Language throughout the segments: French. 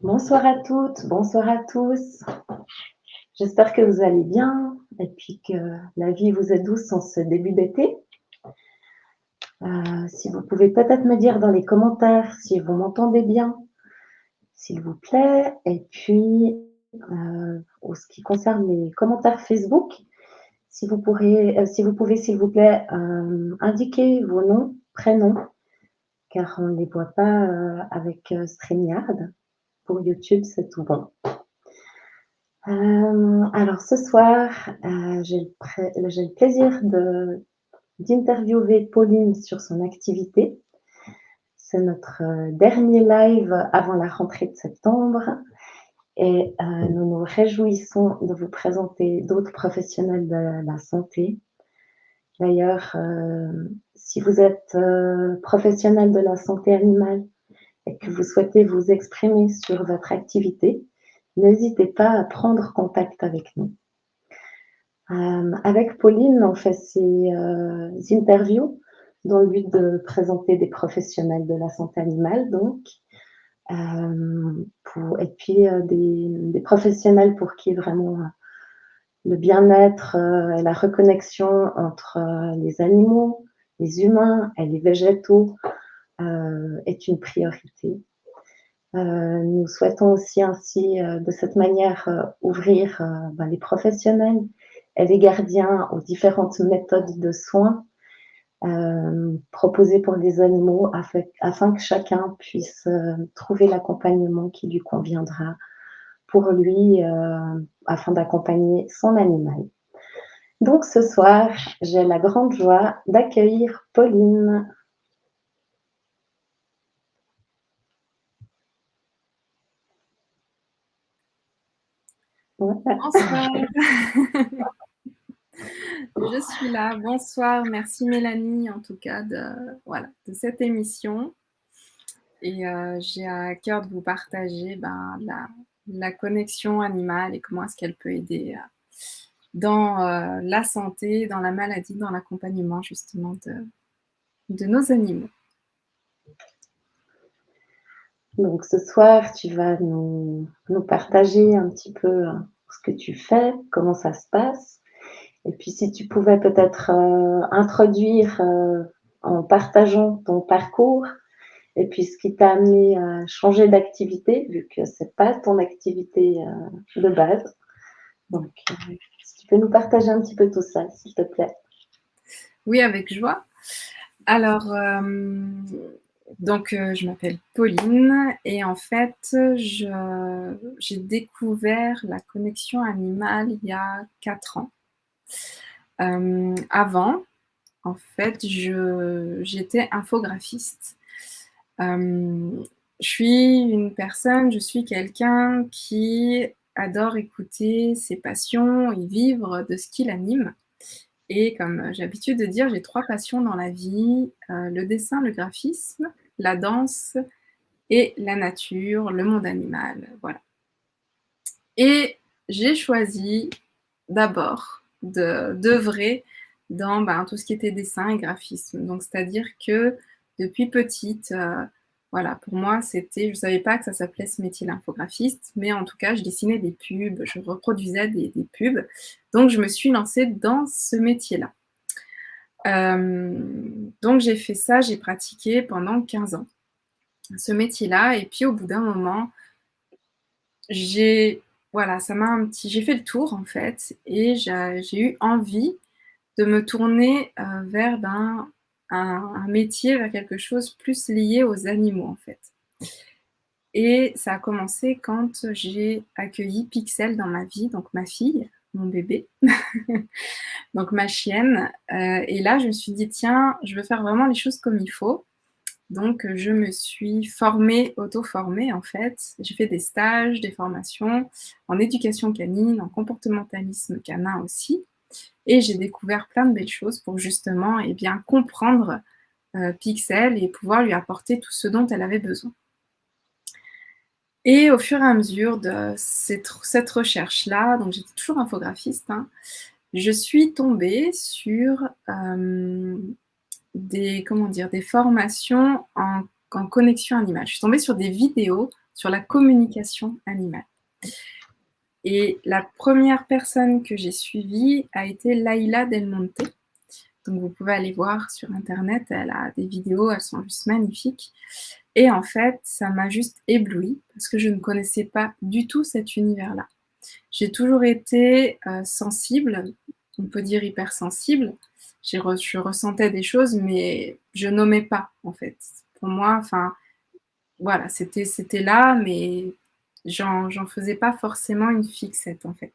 Bonsoir à toutes, bonsoir à tous. J'espère que vous allez bien et puis que la vie vous est douce en ce début d'été. Si vous pouvez peut-être me dire dans les commentaires si vous m'entendez bien, s'il vous plaît. Et puis, en ce qui concerne les commentaires Facebook, si vous pouvez, s'il vous plaît, indiquer vos noms, prénoms, car on ne les voit pas avec StreamYard. Pour YouTube, c'est tout bon. Alors ce soir, j'ai le plaisir d'interviewer Pauline sur son activité. C'est notre dernier live avant la rentrée de septembre et nous nous réjouissons de vous présenter d'autres professionnels de la santé. D'ailleurs, si vous êtes professionnel de la santé animale et que vous souhaitez vous exprimer sur votre activité, n'hésitez pas à prendre contact avec nous. Avec Pauline, on fait ces interviews dans le but de présenter des professionnels de la santé animale, donc, et puis des professionnels pour qui vraiment le bien-être et la reconnexion entre les animaux, les humains et les végétaux est une priorité. Nous souhaitons aussi ainsi, de cette manière, ouvrir les professionnels et les gardiens aux différentes méthodes de soins proposées pour les animaux afin que chacun puisse trouver l'accompagnement qui lui conviendra pour lui afin d'accompagner son animal. Donc ce soir, j'ai la grande joie d'accueillir Pauline. Ouais. Bonsoir. Je suis là. Bonsoir. Merci Mélanie en tout cas de cette émission. Et j'ai à cœur de vous partager la connexion animale et comment est-ce qu'elle peut aider dans la santé, dans la maladie, dans l'accompagnement justement de nos animaux. Donc ce soir, tu vas nous partager un petit peu ce que tu fais, comment ça se passe. Et puis si tu pouvais peut-être introduire en partageant ton parcours et puis ce qui t'a amené à changer d'activité, vu que c'est pas ton activité de base. Donc si tu peux nous partager un petit peu tout ça, s'il te plaît. Oui, avec joie. Alors, je m'appelle Pauline et en fait, j'ai découvert la connexion animale il y a 4 ans. Avant, en fait, j'étais infographiste. Je suis quelqu'un qui adore écouter ses passions et vivre de ce qui l'anime. Et comme j'ai l'habitude de dire, j'ai 3 passions dans la vie, le dessin, le graphisme, la danse et la nature, le monde animal, voilà. Et j'ai choisi d'abord d'œuvrer dans tout ce qui était dessin et graphisme. Donc c'est-à-dire que depuis petite, pour moi je ne savais pas que ça s'appelait ce métier l'infographiste, mais en tout cas je dessinais des pubs, je reproduisais des pubs. Donc je me suis lancée dans ce métier-là. Donc j'ai fait ça, j'ai pratiqué pendant 15 ans ce métier-là, et puis au bout d'un moment, j'ai fait le tour en fait, et j'ai eu envie de me tourner vers un métier, vers quelque chose plus lié aux animaux en fait. Et ça a commencé quand j'ai accueilli Pixel dans ma vie, donc ma fille, mon bébé, donc ma chienne. Et là, je me suis dit, tiens, je veux faire vraiment les choses comme il faut. Donc, je me suis formée, auto-formée en fait. J'ai fait des stages, des formations en éducation canine, en comportementalisme canin aussi. Et j'ai découvert plein de belles choses pour justement comprendre Pixel et pouvoir lui apporter tout ce dont elle avait besoin. Et au fur et à mesure de cette recherche-là, donc j'étais toujours infographiste, je suis tombée sur des formations en connexion animale. Je suis tombée sur des vidéos sur la communication animale. Et la première personne que j'ai suivie a été Laila Del Monte. Donc vous pouvez aller voir sur internet, elle a des vidéos, elles sont juste magnifiques. Et en fait, ça m'a juste éblouie parce que je ne connaissais pas du tout cet univers-là. J'ai toujours été sensible, on peut dire hypersensible. Je ressentais des choses, mais je nommais pas en fait. Pour moi, enfin, voilà, c'était là, mais j'en faisais pas forcément une fixette en fait.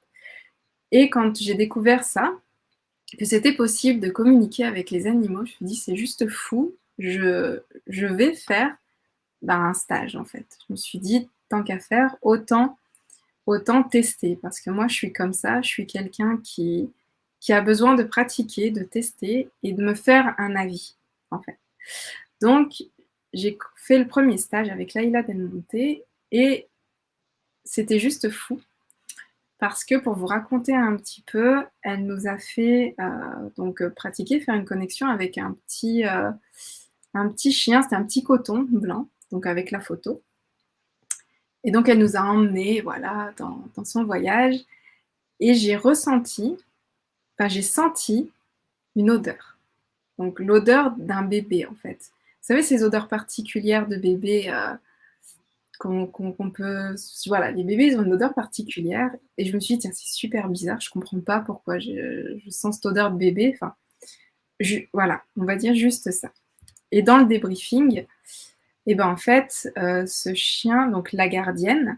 Et quand j'ai découvert ça, que c'était possible de communiquer avec les animaux, je me suis dit c'est juste fou, je vais faire un stage en fait. Je me suis dit tant qu'à faire, autant tester parce que moi je suis comme ça, je suis quelqu'un qui a besoin de pratiquer, de tester et de me faire un avis en fait. Donc j'ai fait le premier stage avec Laila Del Monte et c'était juste fou parce que pour vous raconter un petit peu, elle nous a fait pratiquer, faire une connexion avec un petit chien, c'était un petit coton blanc, donc avec la photo. Et donc elle nous a emmenés voilà, dans son voyage et j'ai senti une odeur. Donc l'odeur d'un bébé en fait. Vous savez ces odeurs particulières de bébé qu'on peut... Voilà, les bébés, ils ont une odeur particulière. Et je me suis dit, tiens, c'est super bizarre, je comprends pas pourquoi je sens cette odeur de bébé. Enfin, voilà, on va dire juste ça. Et dans le débriefing, et ben en fait, ce chien, donc la gardienne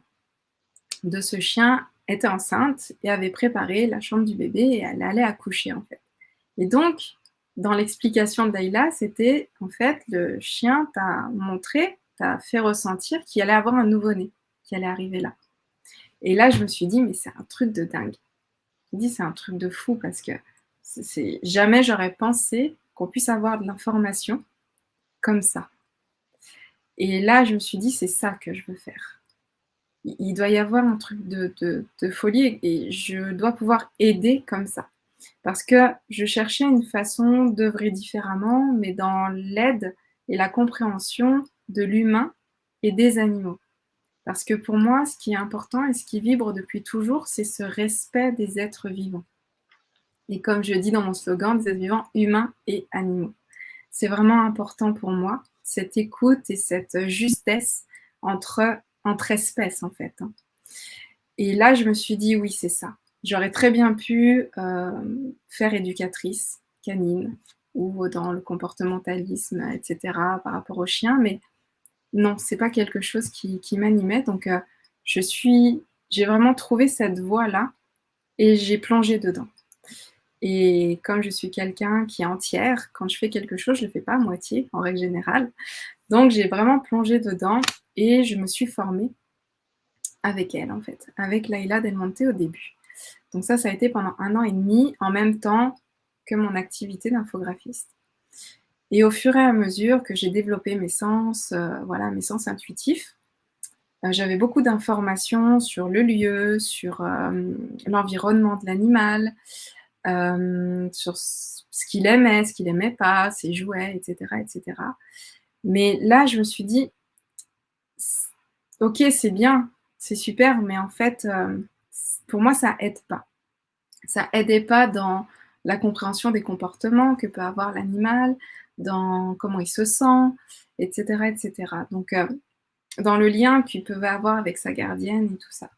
de ce chien, était enceinte et avait préparé la chambre du bébé et elle allait accoucher en fait. Et donc, dans l'explication de Laïla, c'était en fait le chien t'a fait ressentir qu'il allait avoir un nouveau-né, qui allait arriver là. Et là, je me suis dit, mais c'est un truc de dingue. Je me dis, c'est un truc de fou parce que jamais j'aurais pensé qu'on puisse avoir de l'information comme ça. Et là, je me suis dit, c'est ça que je veux faire. Il doit y avoir un truc de folie et je dois pouvoir aider comme ça. Parce que je cherchais une façon d'œuvrer différemment, mais dans l'aide et la compréhension de l'humain et des animaux. Parce que pour moi, ce qui est important et ce qui vibre depuis toujours, c'est ce respect des êtres vivants. Et comme je dis dans mon slogan, des êtres vivants humains et animaux. C'est vraiment important pour moi, cette écoute et cette justesse entre espèces, en fait. Et là, je me suis dit, oui, c'est ça. J'aurais très bien pu faire éducatrice canine ou dans le comportementalisme, etc., par rapport aux chiens, mais non, c'est pas quelque chose qui m'animait. Donc, j'ai vraiment trouvé cette voie-là et j'ai plongé dedans. Et comme je suis quelqu'un qui est entière, quand je fais quelque chose, je le fais pas à moitié, en règle générale. Donc, j'ai vraiment plongé dedans et je me suis formée avec elle, en fait, avec Laila Del Monte au début. Donc ça a été pendant 1 an et demi, en même temps que mon activité d'infographiste. Et au fur et à mesure que j'ai développé mes sens, mes sens intuitifs, j'avais beaucoup d'informations sur le lieu, sur l'environnement de l'animal, sur ce qu'il aimait pas, ses jouets, etc., etc. Mais là, je me suis dit, ok, c'est bien, c'est super, mais en fait, pour moi, ça aide pas. Ça aidait pas dans la compréhension des comportements que peut avoir l'animal, dans comment il se sent, etc., etc. Donc, dans le lien qu'il pouvait avoir avec sa gardienne et tout ça.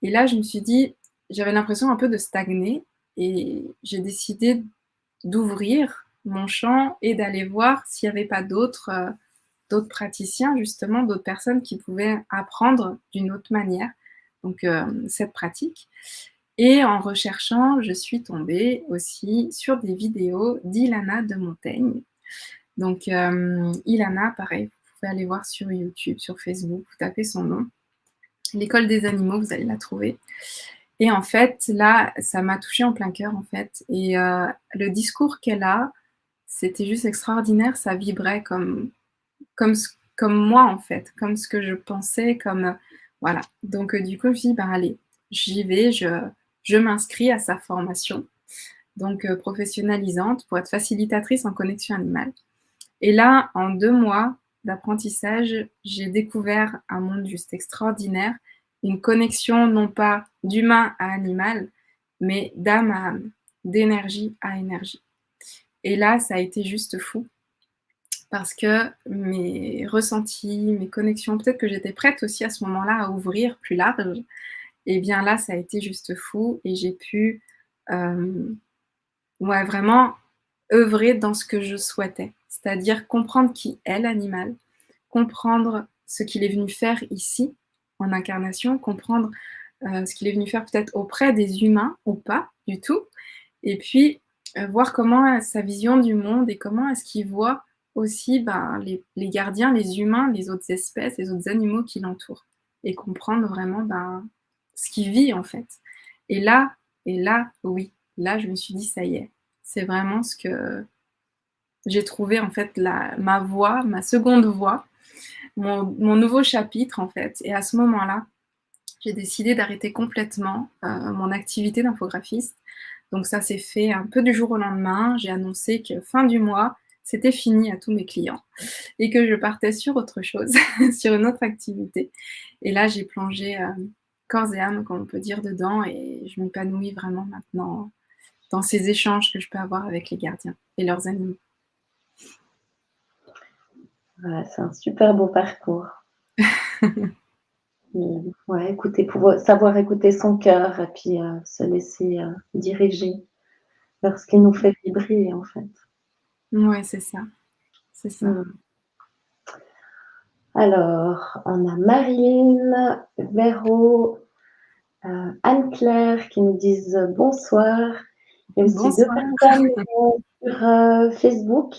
Et là, je me suis dit, j'avais l'impression un peu de stagner et j'ai décidé d'ouvrir mon champ et d'aller voir s'il n'y avait pas d'autres praticiens, justement, d'autres personnes qui pouvaient apprendre d'une autre manière donc cette pratique. Et en recherchant, je suis tombée aussi sur des vidéos d'Ilana de Montaigne. Donc Ilana, pareil, vous pouvez aller voir sur YouTube, sur Facebook, vous tapez son nom. L'école des animaux, vous allez la trouver. Et en fait, là, ça m'a touchée en plein cœur, en fait. Et le discours qu'elle a, c'était juste extraordinaire. Ça vibrait comme moi, en fait, comme ce que je pensais, comme... voilà. Donc, du coup, je me suis dit, allez, j'y vais, je m'inscris à sa formation, donc professionnalisante, pour être facilitatrice en connexion animale. Et là, en 2 mois, d'apprentissage, j'ai découvert un monde juste extraordinaire, une connexion non pas d'humain à animal, mais d'âme à âme, d'énergie à énergie. Et là, ça a été juste fou parce que mes ressentis, mes connexions, peut-être que j'étais prête aussi à ce moment-là à ouvrir plus large. Et bien là, ça a été juste fou et j'ai pu, ouais, vraiment œuvrer dans ce que je souhaitais. C'est-à-dire comprendre qui est l'animal, comprendre ce qu'il est venu faire ici, en incarnation, comprendre, ce qu'il est venu faire peut-être auprès des humains ou pas du tout. Et puis, voir comment, sa vision du monde et comment est-ce qu'il voit aussi, ben, les gardiens, les humains, les autres espèces, les autres animaux qui l'entourent. Et comprendre vraiment, ben, ce qu'il vit en fait. Et là oui, là je me suis dit: «Ça y est, c'est vraiment ce que j'ai trouvé en fait ma voie, ma seconde voie, mon nouveau chapitre en fait». Et à ce moment-là, j'ai décidé d'arrêter complètement, mon activité d'infographiste. Donc ça s'est fait un peu du jour au lendemain. J'ai annoncé que fin du mois, c'était fini à tous mes clients et que je partais sur autre chose, sur une autre activité. Et là, j'ai plongé, corps et âme, comme on peut dire, dedans et je m'épanouis vraiment maintenant dans ces échanges que je peux avoir avec les gardiens et leurs animaux. Voilà, c'est un super beau parcours. Ouais, savoir écouter son cœur et puis, se laisser, diriger vers ce qui nous fait vibrer, en fait. Ouais, c'est ça, c'est ça. Mmh. Alors, on a Marilyn, Véro, Anne-Claire qui nous disent, bonsoir. Il y a aussi 2 Bonsoir. personnes, sur, Facebook.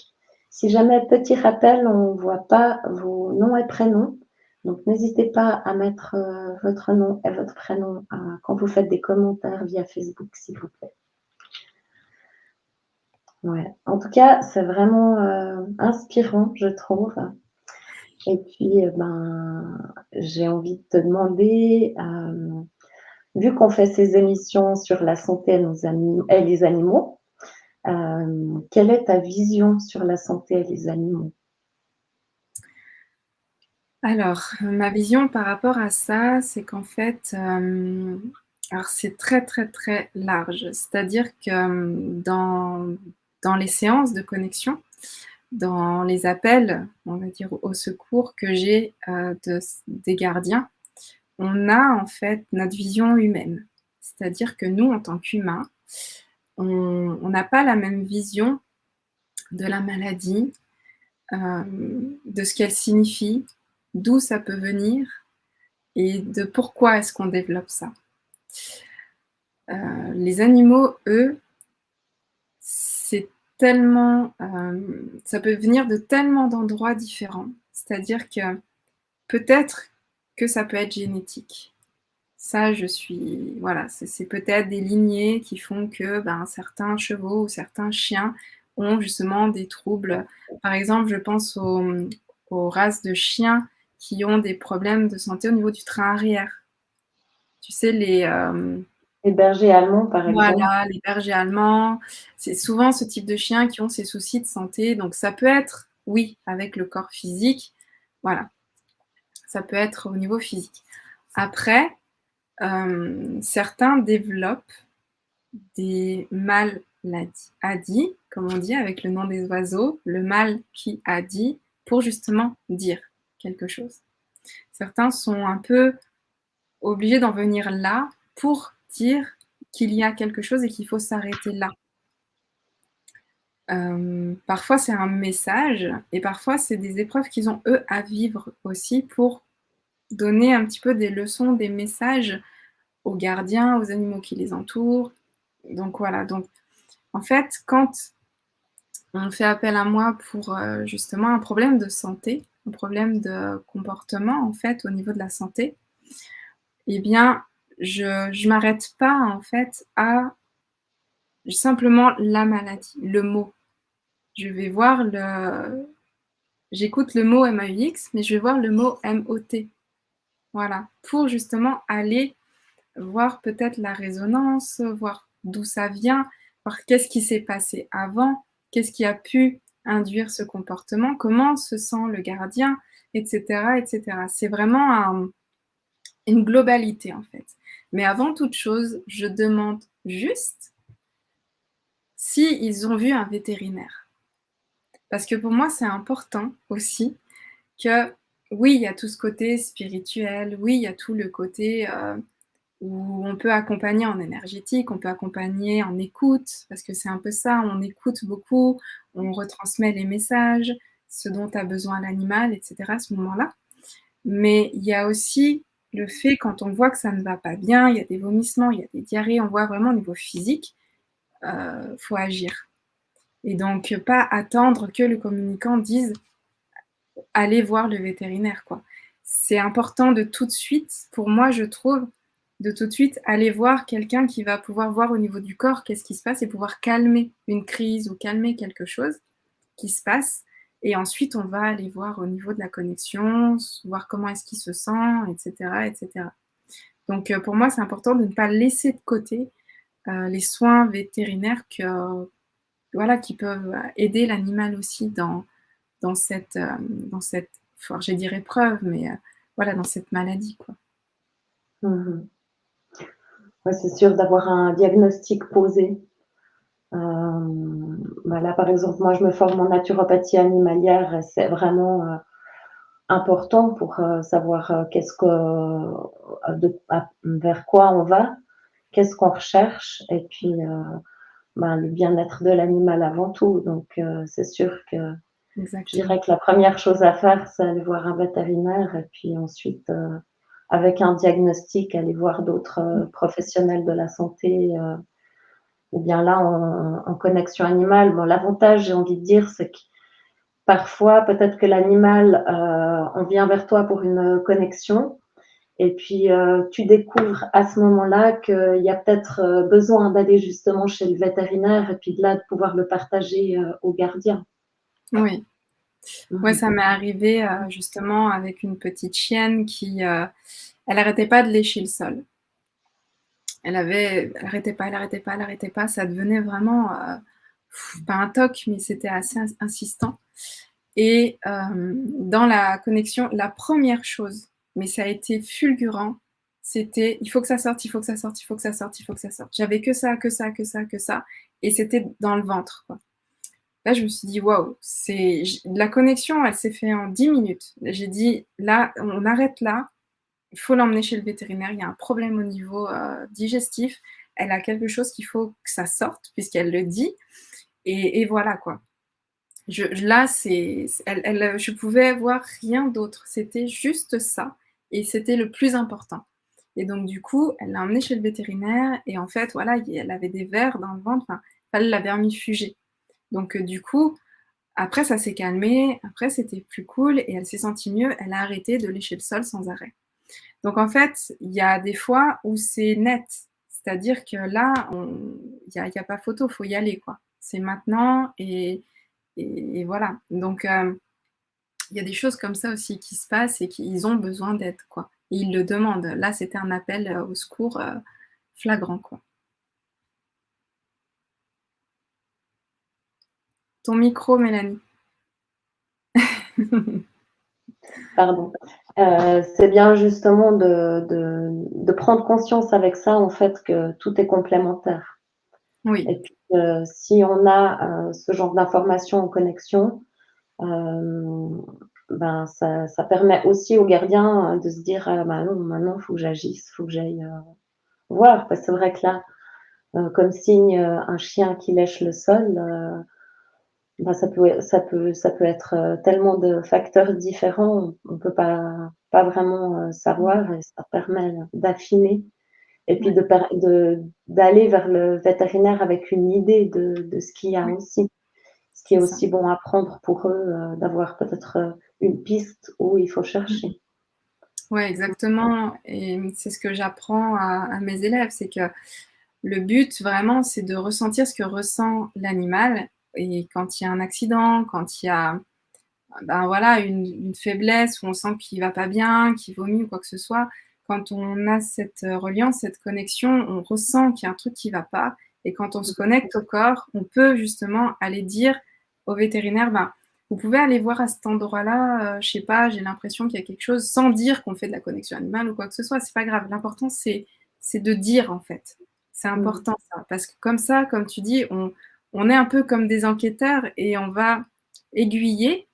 Si jamais, petit rappel, on ne voit pas vos noms et prénoms, donc n'hésitez pas à mettre, votre nom et votre prénom, quand vous faites des commentaires via Facebook, s'il vous plaît. Ouais. En tout cas, c'est vraiment, inspirant, je trouve. Et puis, ben, j'ai envie de te demander, vu qu'on fait ces émissions sur la santé et les animaux, quelle est ta vision sur la santé et les animaux? Alors, ma vision par rapport à ça, c'est qu'en fait, alors c'est très, très, très large. C'est-à-dire que, dans les séances de connexion, dans les appels, on va dire au secours que j'ai, des gardiens, on a en fait notre vision humaine. C'est-à-dire que nous, en tant qu'humains, on n'a pas la même vision de la maladie, de ce qu'elle signifie, d'où ça peut venir et de pourquoi est-ce qu'on développe ça. Les animaux, eux, c'est tellement, ça peut venir de tellement d'endroits différents. C'est-à-dire que peut-être que ça peut être génétique. Ça, voilà, c'est peut-être des lignées qui font que, ben, certains chevaux ou certains chiens ont justement des troubles. Par exemple, je pense aux races de chiens qui ont des problèmes de santé au niveau du train arrière. Tu sais, Les bergers allemands, par exemple? voilà, les bergers allemands, c'est souvent ce type de chiens qui ont ces soucis de santé. Donc ça peut être, oui, avec le corps physique, voilà, ça peut être au niveau physique. Après, certains développent des maladies, comme on dit avec le nom des oiseaux, le mal qui a dit, pour justement dire quelque chose. Certains sont un peu obligés d'en venir là pour dire qu'il y a quelque chose et qu'il faut s'arrêter là. Parfois c'est un message et parfois c'est des épreuves qu'ils ont eux à vivre aussi pour donner un petit peu des leçons, des messages aux gardiens, aux animaux qui les entourent. Donc voilà, donc en fait, quand on fait appel à moi pour, justement un problème de santé, un problème de comportement en fait au niveau de la santé, eh bien je m'arrête pas en fait à simplement la maladie, le mot. Je vais voir j'écoute le mot MAUX, mais je vais voir le mot MOT. Voilà, pour justement aller voir peut-être la résonance, voir d'où ça vient, voir qu'est-ce qui s'est passé avant, qu'est-ce qui a pu, induire ce comportement, comment se sent le gardien, etc., etc. C'est vraiment une globalité en fait. Mais avant toute chose, je demande juste si ils ont vu un vétérinaire. Parce que pour moi, c'est important aussi que, oui, il y a tout ce côté spirituel, oui, il y a tout le côté où on peut accompagner en énergétique, on peut accompagner en écoute, parce que c'est un peu ça, on écoute beaucoup, on retransmet les messages, ce dont a besoin l'animal, etc. à ce moment-là. Mais il y a aussi le fait quand on voit que ça ne va pas bien, il y a des vomissements, il y a des diarrhées, on voit vraiment au niveau physique, faut agir. Et donc pas attendre que le communicant dise: «Allez voir le vétérinaire», quoi. C'est important de tout de suite, pour moi je trouve, de tout de suite aller voir quelqu'un qui va pouvoir voir au niveau du corps qu'est-ce qui se passe et pouvoir calmer une crise ou calmer quelque chose qui se passe. Et ensuite, on va aller voir au niveau de la connexion, voir comment est-ce qu'il se sent, etc., etc. Donc, pour moi, c'est important de ne pas laisser de côté les soins vétérinaires voilà, qui peuvent aider l'animal aussi dans cette, enfin, je dirais épreuve, mais voilà, dans cette maladie, quoi. Mmh. Ouais, c'est sûr d'avoir un diagnostic posé. Là, par exemple, moi, je me forme en naturopathie animalière et c'est vraiment, important pour, savoir, qu'est-ce que vers quoi on va, qu'est-ce qu'on recherche et puis, le bien-être de l'animal avant tout. Donc, c'est sûr que je Exactement. dirais que la première chose à faire, c'est aller voir un vétérinaire et puis ensuite, avec un diagnostic, aller voir d'autres, professionnels de la santé, ou bien là en connexion animale. Bon, l'avantage, j'ai envie de dire, c'est que parfois, peut-être que l'animal, on vient vers toi pour une connexion et puis, tu découvres à ce moment-là qu'il y a peut-être, besoin d'aller justement chez le vétérinaire et puis de là, de pouvoir le partager, au gardien. Oui. Ouais, Mmh. ça m'est arrivé, justement avec une petite chienne elle arrêtait pas de lécher le sol. Elle arrêtait pas, elle arrêtait pas, elle arrêtait pas. Ça devenait vraiment, pas un toc, mais c'était assez insistant. Et dans la connexion, la première chose, mais ça a été fulgurant, c'était: «Il faut que ça sorte, il faut que ça sorte, il faut que ça sorte, il faut que ça sorte». J'avais que ça, que ça, que ça, que ça et c'était dans le ventre, quoi. Là, je me suis dit: «Waouh!» c'est j la connexion, elle s'est faite en 10 minutes. J'ai dit: «Là, on arrête là, il faut l'emmener chez le vétérinaire, il y a un problème au niveau, digestif. Elle a quelque chose qu'il faut que ça sorte puisqu'elle le dit» et voilà, quoi. Là, je pouvais voir rien d'autre. C'était juste ça et c'était le plus important et donc du coup, elle l'a emmenée chez le vétérinaire et en fait, voilà, elle avait des vers dans le ventre, enfin, fallait la vermifuger. Donc du coup, après ça s'est calmé, après c'était plus cool et elle s'est sentie mieux. Elle a arrêté de lécher le sol sans arrêt. Donc en fait, il y a des fois où c'est net. C'est-à-dire que là, il y a pas photo, faut y aller, quoi. C'est maintenant et voilà. Donc il y a des choses comme ça aussi qui se passent et qu'ils ont besoin d'aide, quoi. Et ils le demandent. Là, c'était un appel, au secours, flagrant, quoi. Ton micro, Mélanie. Pardon. C'est bien justement de prendre conscience avec ça, en fait, que tout est complémentaire Oui, et puis, si on a, ce genre d'informations en connexion, ça permet aussi au gardien, de se dire: «Ah bah non, maintenant il faut que j'agisse, il faut que j'aille, voir». Parce que c'est vrai que là, comme signe, un chien qui lèche le sol, ça peut être, tellement de facteurs différents, on peut pas vraiment, savoir et ça permet d'affiner et puis ouais, d'aller vers le vétérinaire avec une idée de ce qu'il y a oui, aussi. Ce qui est c'est ça. aussi bon à prendre pour eux, d'avoir peut-être, une piste où il faut Mmh. chercher. Ouais, exactement et c'est ce que j'apprends à mes élèves, c'est que le but vraiment, c'est de ressentir ce que ressent l'animal et quand il y a un accident, quand il y a, ben, voilà, une faiblesse où on sent qu'il va pas bien, qu'il vomit ou quoi que ce soit, quand on a cette, reliance, cette connexion, on ressent qu'il y a un truc qui va pas et quand on se connecte au corps, on peut justement aller dire: au vétérinaire, ben, vous pouvez aller voir à cet endroit-là, je sais pas, j'ai l'impression qu'il y a quelque chose, sans dire qu'on fait de la connexion animale ou quoi que ce soit, c'est pas grave. L'important, c'est de dire, en fait. C'est Mmh. important ça, parce que comme ça, comme tu dis, on est un peu comme des enquêteurs et on va aiguiller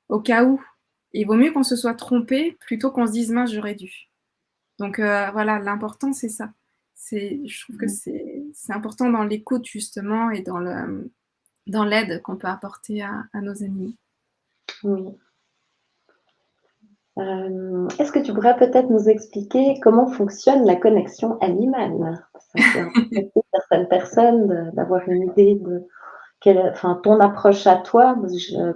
au cas où. Il vaut mieux qu'on se soit trompé plutôt qu'on se dise: «Mince, j'aurais dû». Donc voilà, l'important, c'est ça. Je trouve que Mmh. c'est important dans l'écoute justement et dans l'aide qu'on peut apporter à nos animaux. Oui. Est-ce que tu pourrais peut-être nous expliquer comment fonctionne la connexion animale? Ça peut intéresser certaines personnes d'avoir une idée de enfin, ton approche à toi,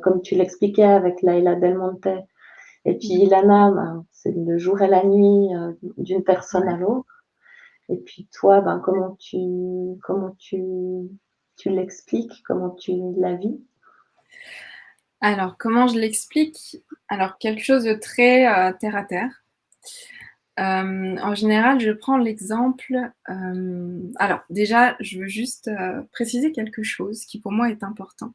comme tu l'expliquais avec Laila Del Monte et puis Mmh. Ilana, ben, c'est le jour et la nuit d'une personne Ouais. à l'autre. Et puis toi, ben, tu l'expliques, comment tu la vis? Alors comment je l'explique? Alors quelque chose de très, terre à terre. En général, je prends l'exemple, alors déjà, je veux juste, préciser quelque chose qui pour moi est important.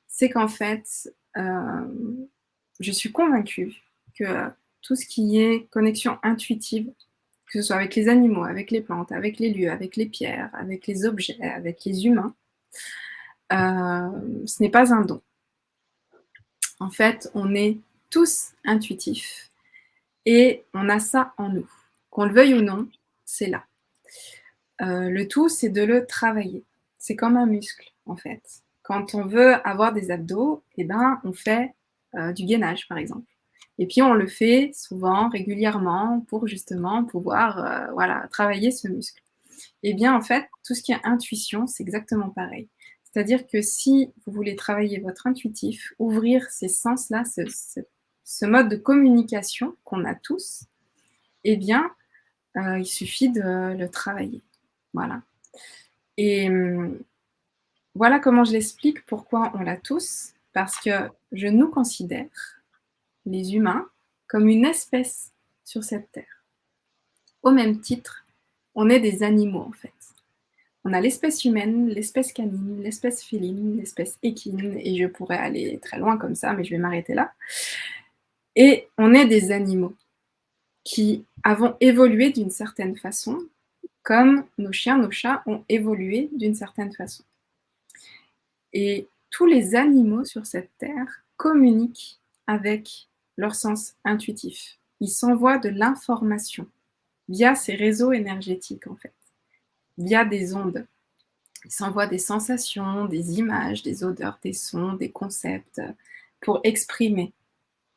C'est qu'en fait, je suis convaincue que tout ce qui est connexion intuitive, que ce soit avec les animaux, avec les plantes, avec les lieux, avec les pierres, avec les objets, avec les humains, ce n'est pas un don. En fait, on est tous intuitifs et on a ça en nous. Qu'on le veuille ou non, c'est là. Le tout, c'est de le travailler. C'est comme un muscle, en fait. Quand on veut avoir des abdos, eh ben, on fait du gainage, par exemple. Et puis, on le fait souvent, régulièrement, pour justement pouvoir voilà, travailler ce muscle. Eh bien, en fait, tout ce qui est intuition, c'est exactement pareil. C'est-à-dire que si vous voulez travailler votre intuitif, ouvrir ces sens-là, ce mode de communication qu'on a tous, eh bien, il suffit de le travailler. Voilà. Et voilà comment je l'explique, pourquoi on l'a tous. Parce que je nous considère, les humains, comme une espèce sur cette terre. Au même titre, on est des animaux en fait. On a l'espèce humaine, l'espèce canine, l'espèce féline, l'espèce équine, et je pourrais aller très loin comme ça, mais je vais m'arrêter là. Et on est des animaux qui avons évolué d'une certaine façon, comme nos chiens, nos chats ont évolué d'une certaine façon. Et tous les animaux sur cette terre communiquent avec leur sens intuitif. Ils s'envoient de l'information via ces réseaux énergétiques, en fait, via des ondes. Ils s'envoient des sensations, des images, des odeurs, des sons, des concepts pour exprimer,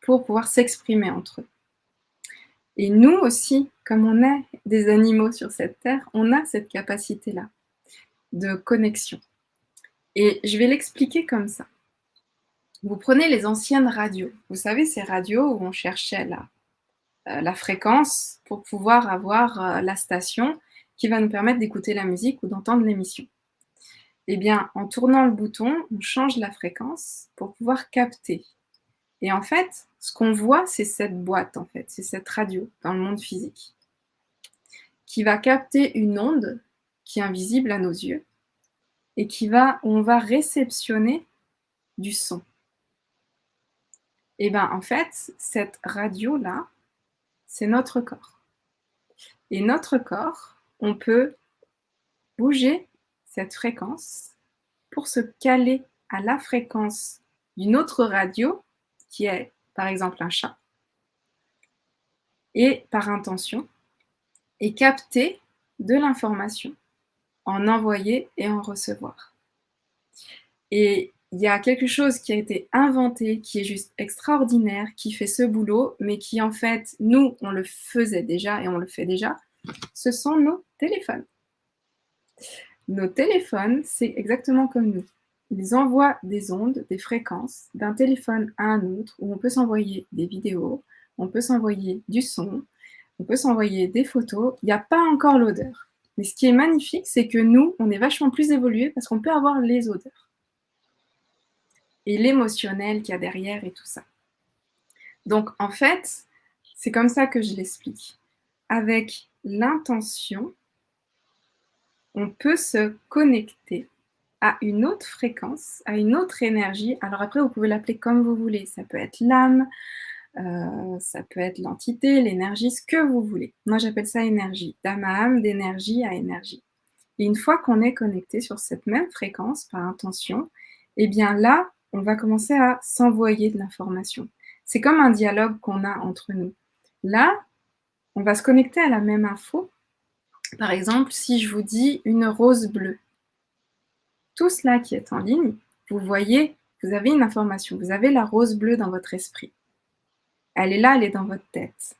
pour pouvoir s'exprimer entre eux. Et nous aussi, comme on est des animaux sur cette terre, on a cette capacité-là de connexion. Et je vais l'expliquer comme ça. Vous prenez les anciennes radios. Vous savez, ces radios où on cherchait la fréquence pour pouvoir avoir la station qui va nous permettre d'écouter la musique ou d'entendre l'émission. Eh bien, en tournant le bouton, on change la fréquence pour pouvoir capter. Et en fait, ce qu'on voit, c'est cette boîte, en fait, c'est cette radio dans le monde physique, qui va capter une onde qui est invisible à nos yeux et où on va réceptionner du son. Et bien, en fait, cette radio-là, c'est notre corps. Et notre corps, on peut bouger cette fréquence pour se caler à la fréquence d'une autre radio, qui est par exemple un chat, et par intention, et capter de l'information, en envoyer et en recevoir. Et il y a quelque chose qui a été inventé, qui est juste extraordinaire, qui fait ce boulot, mais qui en fait, nous, on le faisait déjà et on le fait déjà, ce sont nos téléphones. Nos téléphones, c'est exactement comme nous. Ils envoient des ondes, des fréquences d'un téléphone à un autre, où on peut s'envoyer des vidéos, on peut s'envoyer du son, on peut s'envoyer des photos. Il n'y a pas encore l'odeur. Mais ce qui est magnifique, c'est que nous, on est vachement plus évolués parce qu'on peut avoir les odeurs et l'émotionnel qu'il y a derrière et tout ça. Donc en fait, c'est comme ça que je l'explique. Avec l'intention, on peut se connecter à une autre fréquence, à une autre énergie. Alors après, vous pouvez l'appeler comme vous voulez. Ça peut être l'âme, ça peut être l'entité, l'énergie, ce que vous voulez. Moi, j'appelle ça énergie, d'âme à âme, d'énergie à énergie. Et une fois qu'on est connecté sur cette même fréquence par intention, eh bien là, on va commencer à s'envoyer de l'information. C'est comme un dialogue qu'on a entre nous. Là, on va se connecter à la même info. Par exemple, si je vous dis une rose bleue, tout cela qui est en ligne, vous voyez, vous avez une information, vous avez la rose bleue dans votre esprit. Elle est là, elle est dans votre tête.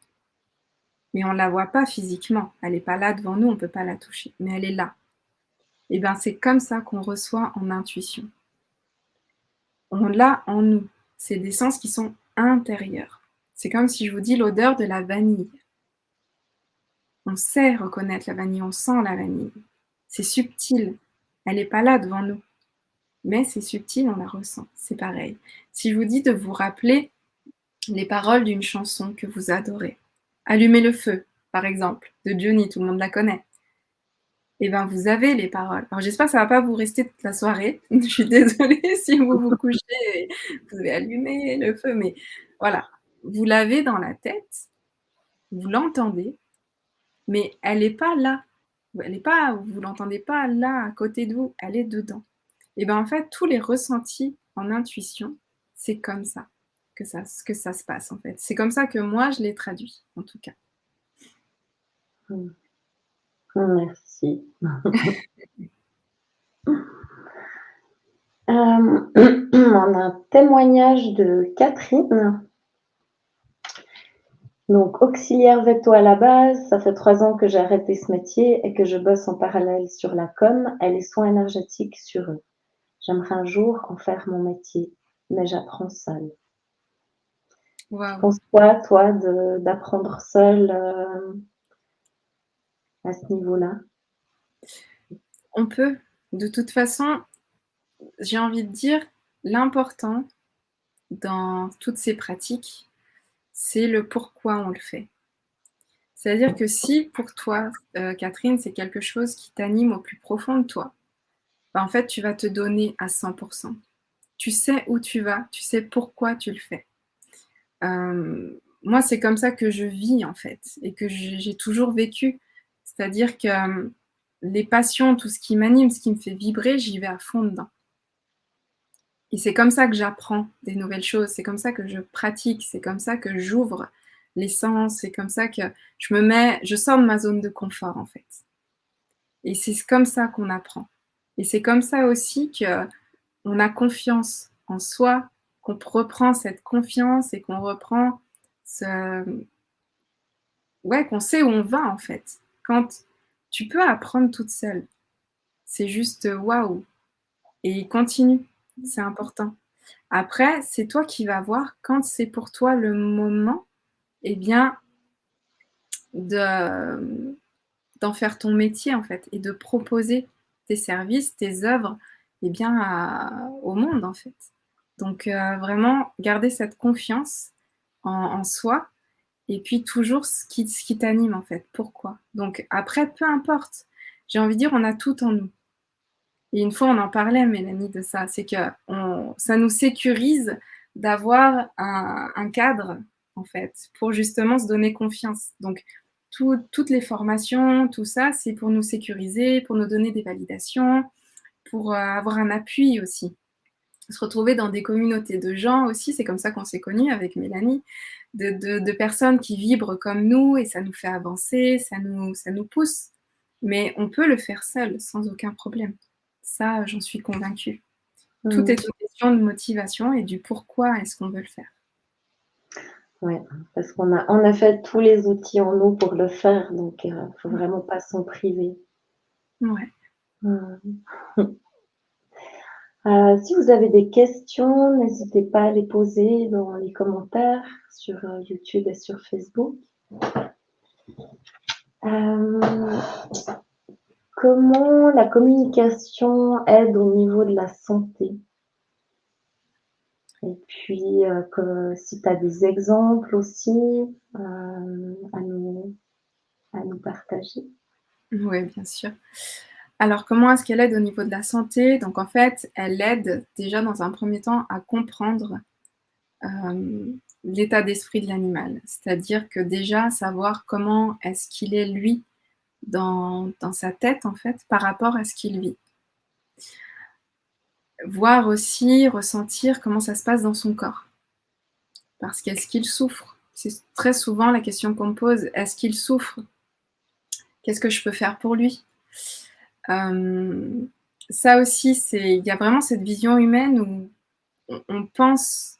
Mais on ne la voit pas physiquement, elle n'est pas là devant nous, on ne peut pas la toucher, mais elle est là. Et bien c'est comme ça qu'on reçoit en intuition. On l'a en nous. C'est des sens qui sont intérieurs. C'est comme si je vous dis l'odeur de la vanille. On sait reconnaître la vanille, on sent la vanille. C'est subtil, elle n'est pas là devant nous. Mais c'est subtil, on la ressent, c'est pareil. Si je vous dis de vous rappeler les paroles d'une chanson que vous adorez, Allumez le feu, par exemple, de Johnny, tout le monde la connaît. Et bien vous avez les paroles. Alors j'espère que ça va pas vous rester toute la soirée. Je suis désolée si vous vous couchez et vous avez allumé le feu, mais voilà. Vous l'avez dans la tête, vous l'entendez, mais elle n'est pas là. Elle est pas, vous l'entendez pas là à côté de vous, elle est dedans. Et bien en fait, tous les ressentis en intuition, c'est comme ça que ça se passe en fait. C'est comme ça que moi je l'ai traduit, en tout cas. Mmh. Merci. On a un témoignage de Catherine. Donc, auxiliaire veto à la base, ça fait 3 ans que j'ai arrêté ce métier et que je bosse en parallèle sur la com et les soins énergétiques sur eux. J'aimerais un jour en faire mon métier, mais j'apprends seule. Tu Waouh. penses quoi, toi, d'apprendre seule à ce niveau-là? On peut. De toute façon, j'ai envie de dire, l'important dans toutes ces pratiques, c'est le pourquoi on le fait. C'est-à-dire que si pour toi, Catherine, c'est quelque chose qui t'anime au plus profond de toi, bah, en fait, tu vas te donner à 100%. Tu sais où tu vas, tu sais pourquoi tu le fais. Moi, c'est comme ça que je vis, en fait, et que j'ai toujours vécu. C'est-à-dire que les passions, tout ce qui m'anime, ce qui me fait vibrer, j'y vais à fond dedans. Et c'est comme ça que j'apprends des nouvelles choses, c'est comme ça que je pratique, c'est comme ça que j'ouvre les sens, c'est comme ça que je sors de ma zone de confort, en fait. Et c'est comme ça qu'on apprend. Et c'est comme ça aussi qu'on a confiance en soi, qu'on reprend cette confiance et qu'on reprend ce, ouais, qu'on sait où on va, en fait. Quand tu peux apprendre toute seule, c'est juste waouh! Et continue, c'est important. Après, c'est toi qui vas voir quand c'est pour toi le moment, eh bien, de d'en faire ton métier, en fait, et de proposer tes services, tes œuvres, eh bien, au monde, en fait. Donc, vraiment garder cette confiance en soi et puis toujours ce qui t'anime, en fait. Pourquoi? Donc après, peu importe, j'ai envie de dire, on a tout en nous. Et une fois, on en parlait, Mélanie, de ça, c'est que ça nous sécurise d'avoir un cadre, en fait, pour justement se donner confiance. Donc, toutes les formations, tout ça, c'est pour nous sécuriser, pour nous donner des validations, pour avoir un appui aussi. Se retrouver dans des communautés de gens aussi, c'est comme ça qu'on s'est connus avec Mélanie, de personnes qui vibrent comme nous et ça nous fait avancer, ça nous pousse. Mais on peut le faire seul, sans aucun problème. Ça, j'en suis convaincue. Tout Mmh. est une question de motivation et du pourquoi est-ce qu'on veut le faire. Ouais, parce qu'on a fait tous les outils en nous pour le faire, donc faut vraiment pas s'en priver. Ouais. Mmh. Si vous avez des questions, n'hésitez pas à les poser dans les commentaires sur, YouTube et sur Facebook. Hem, Comment la communication aide au niveau de la santé? Et puis, si tu as des exemples aussi, à nous partager? Ouais, bien sûr. Alors, comment est-ce qu'elle aide au niveau de la santé? Donc en fait, elle aide déjà dans un premier temps à comprendre, l'état d'esprit de l'animal. C'est-à-dire que déjà savoir comment est-ce qu'il est lui dans sa tête en fait, par rapport à ce qu'il vit. Voir aussi, ressentir comment ça se passe dans son corps. Parce qu'est-ce qu'il souffre? C'est très souvent la question qu'on me pose: «Est-ce qu'il souffre? Qu'est-ce que je peux faire pour lui?» Ça aussi, il y a vraiment cette vision humaine où on pense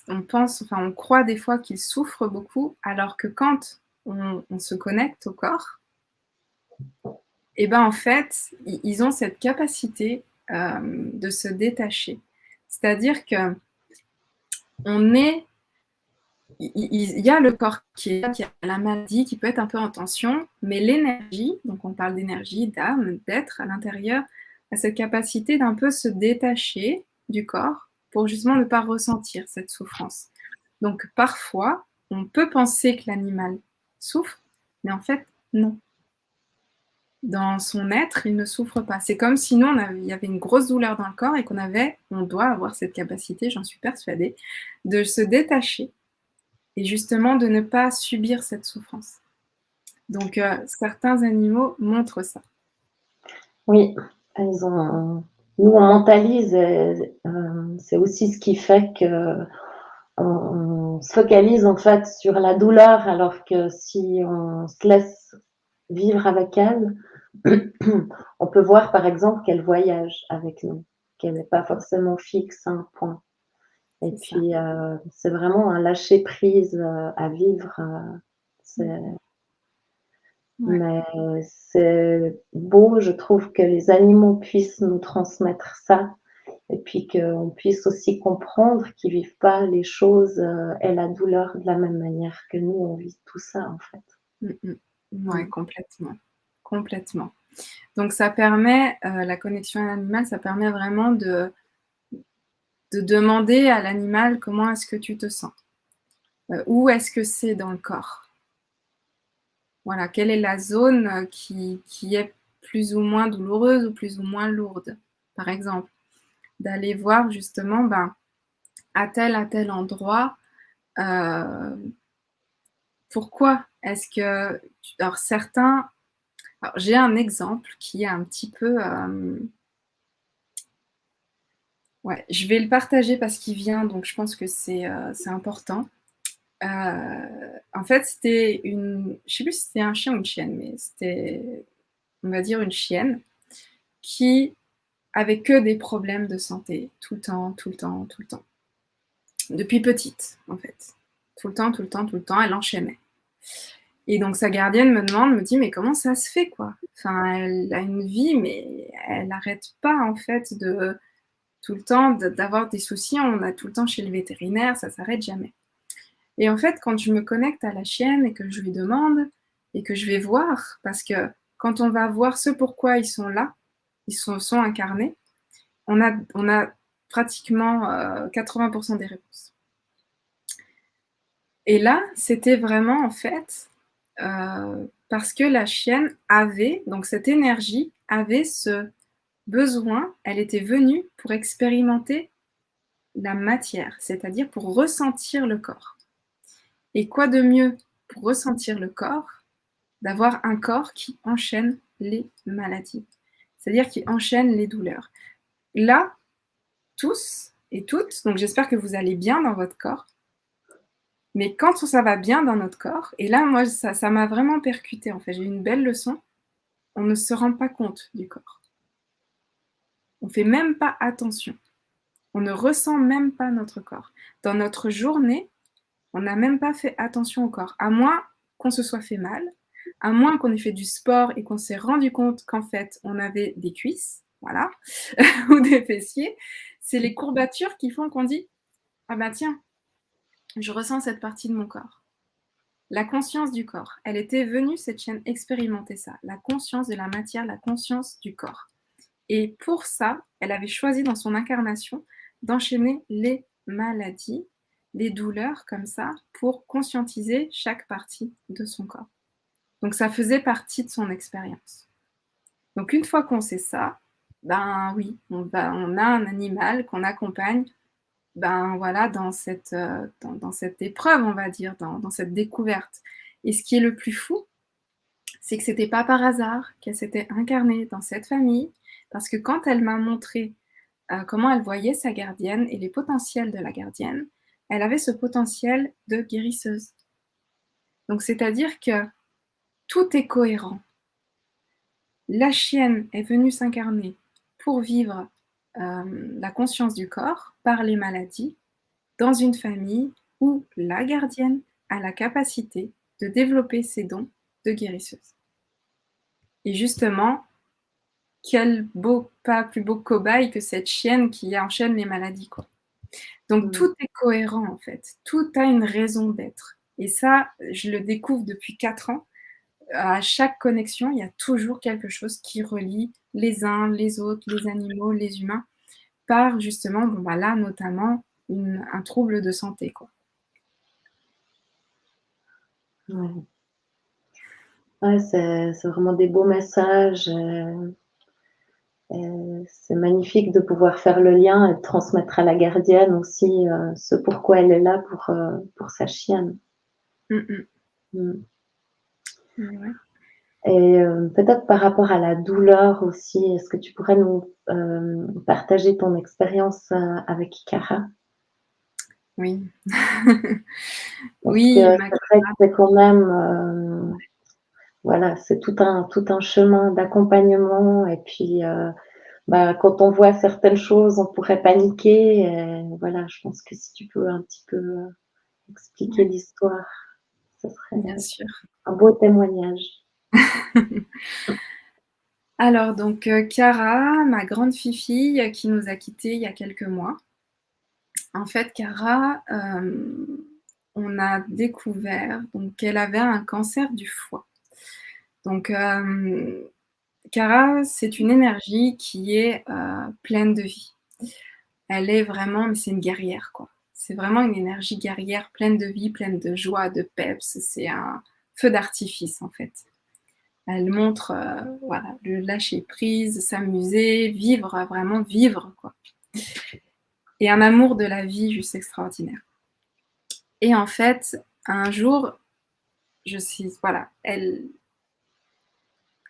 enfin, on croit des fois qu'il souffre beaucoup, alors que quand on se connecte au corps, et ben, en fait, ils ont cette capacité, de se détacher. C'est-à-dire qu'on est il y a le corps qui est là, qui a la maladie, qui peut être un peu en tension, mais l'énergie, donc on parle d'énergie, d'âme, d'être à l'intérieur, a cette capacité d'un peu se détacher du corps pour justement ne pas ressentir cette souffrance. Donc parfois, on peut penser que l'animal souffre, mais en fait, non. Dans son être, il ne souffre pas. C'est comme si nous, il y avait une grosse douleur dans le corps et on doit avoir cette capacité, j'en suis persuadée, de se détacher et justement de ne pas subir cette souffrance. Donc certains animaux montrent ça. Oui, nous, on mentalise, c'est aussi ce qui fait que on se focalise en fait sur la douleur, alors que si on se laisse vivre avec elle, on peut voir par exemple qu'elle voyage avec nous, qu'elle n'est pas forcément fixe à un point. Et C'est ça. puis, c'est vraiment un lâcher prise à vivre. Ouais. Mais c'est beau, je trouve, que les animaux puissent nous transmettre ça. Et puis qu'on puisse aussi comprendre qu'ils vivent pas les choses et la douleur de la même manière que nous, on vit tout ça, en fait. Mm, mm. Ouais, Mm. complètement. Complètement. Donc ça permet, la connexion à l'animal, ça permet vraiment de demander à l'animal comment est-ce que tu te sens. Où est-ce que c'est dans le corps? Voilà, quelle est la zone qui est plus ou moins douloureuse ou plus ou moins lourde, par exemple. D'aller voir justement, ben, à tel endroit, heu, pourquoi est-ce que alors certains alors j'ai un exemple qui est un petit peu, ouais, je vais le partager parce qu'il vient, donc je pense que c'est important. Heu, En fait, c'était une je sais plus si c'était un chien ou une chienne, mais c'était, on va dire, une chienne qui avait que des problèmes de santé, tout le temps, tout le temps, tout le temps. Depuis petite, en fait. Tout le temps, tout le temps, tout le temps, elle enchaînait. Et donc sa gardienne me dit: «Mais comment ça se fait, quoi? Enfin, elle a une vie, mais elle n'arrête pas, en fait, de tout le temps d'avoir des soucis. On a tout le temps chez le vétérinaire, ça s'arrête jamais». Et en fait, quand je me connecte à la chienne et que je lui demande et que je vais voir, parce que quand on va voir ce pourquoi ils sont là, sont incarnés, on a pratiquement, 80 des réponses. Et là, c'était vraiment en fait, parce que la chienne avait donc cette énergie avait ce besoin, elle était venue pour expérimenter la matière, c'est-à-dire pour ressentir le corps. Et quoi de mieux pour ressentir le corps, d'avoir un corps qui enchaîne les maladies, c'est-à-dire qui enchaîne les douleurs. Là, tous et toutes, donc j'espère que vous allez bien dans votre corps. Mais quand ça va bien dans notre corps, et là, moi, ça m'a vraiment percuté en fait. J'ai eu une belle leçon. On ne se rend pas compte du corps. On fait même pas attention. On ne ressent même pas notre corps. Dans notre journée, on n'a même pas fait attention au corps. À moins qu'on se soit fait mal, à moins qu'on ait fait du sport et qu'on s'est rendu compte qu'en fait, on avait des cuisses, voilà, ou des fessiers. C'est les courbatures qui font qu'on dit: «Ah bah tiens, je ressens cette partie de mon corps». La conscience du corps. Elle était venue, cette chienne, expérimenter ça. La conscience de la matière, la conscience du corps. Et pour ça, elle avait choisi dans son incarnation d'enchaîner les maladies, les douleurs comme ça, pour conscientiser chaque partie de son corps. Donc ça faisait partie de son expérience. Donc une fois qu'on sait ça, ben oui, on a un animal qu'on accompagne, ben voilà, dans cette épreuve, on va dire, dans cette découverte. Et ce qui est le plus fou, c'est que c'était pas par hasard qu'elle s'était incarnée dans cette famille, parce que quand elle m'a montré, comment elle voyait sa gardienne et les potentiels de la gardienne, elle avait ce potentiel de guérisseuse. Donc c'est-à-dire que tout est cohérent. La chienne est venue s'incarner pour vivre, la conscience du corps par les maladies, dans une famille où la gardienne a la capacité de développer ses dons de guérisseuse. Et justement, quel beau pas plus beau cobaye que cette chienne qui enchaîne les maladies, quoi. Donc Mmh. tout est cohérent, en fait. Tout a une raison d'être. Et ça, je le découvre depuis 4 ans. À chaque connexion, il y a toujours quelque chose qui relie les uns, les autres, les animaux, les humains, par justement, bon bah là, notamment, un trouble de santé, quoi. Ouais. Ouais, c'est vraiment des beaux messages, c'est magnifique de pouvoir faire le lien et de transmettre à la gardienne aussi, ce pourquoi elle est là pour sa chienne. Mmh mh. Mmh. Mais ouais. Et peut-être par rapport à la douleur aussi, est-ce que tu pourrais nous, partager ton expérience, avec Cara? Oui. Parce que Oui, ma c'est vrai que c'est quand même, voilà, c'est tout un chemin d'accompagnement et puis, bah, quand on voit certaines choses, on pourrait paniquer et voilà, je pense que si tu peux un petit peu, expliquer ouais, l'histoire, ce serait bien sûr. un beau témoignage. Alors donc, Chiara, ma grande fille-fille, qui nous a quittés il y a quelques mois. En fait, Chiara, on a découvert donc qu'elle avait un cancer du foie. Donc, Chiara, c'est une énergie qui est, pleine de vie. Elle est vraiment mais c'est une guerrière, quoi. C'est vraiment une énergie guerrière, pleine de vie, pleine de joie, de peps. C'est un feu d'artifice, en fait. Elle montre, voilà, le lâcher prise, s'amuser, vivre, vraiment vivre, quoi. Et un amour de la vie juste extraordinaire. Et en fait, un jour, je suis voilà, elle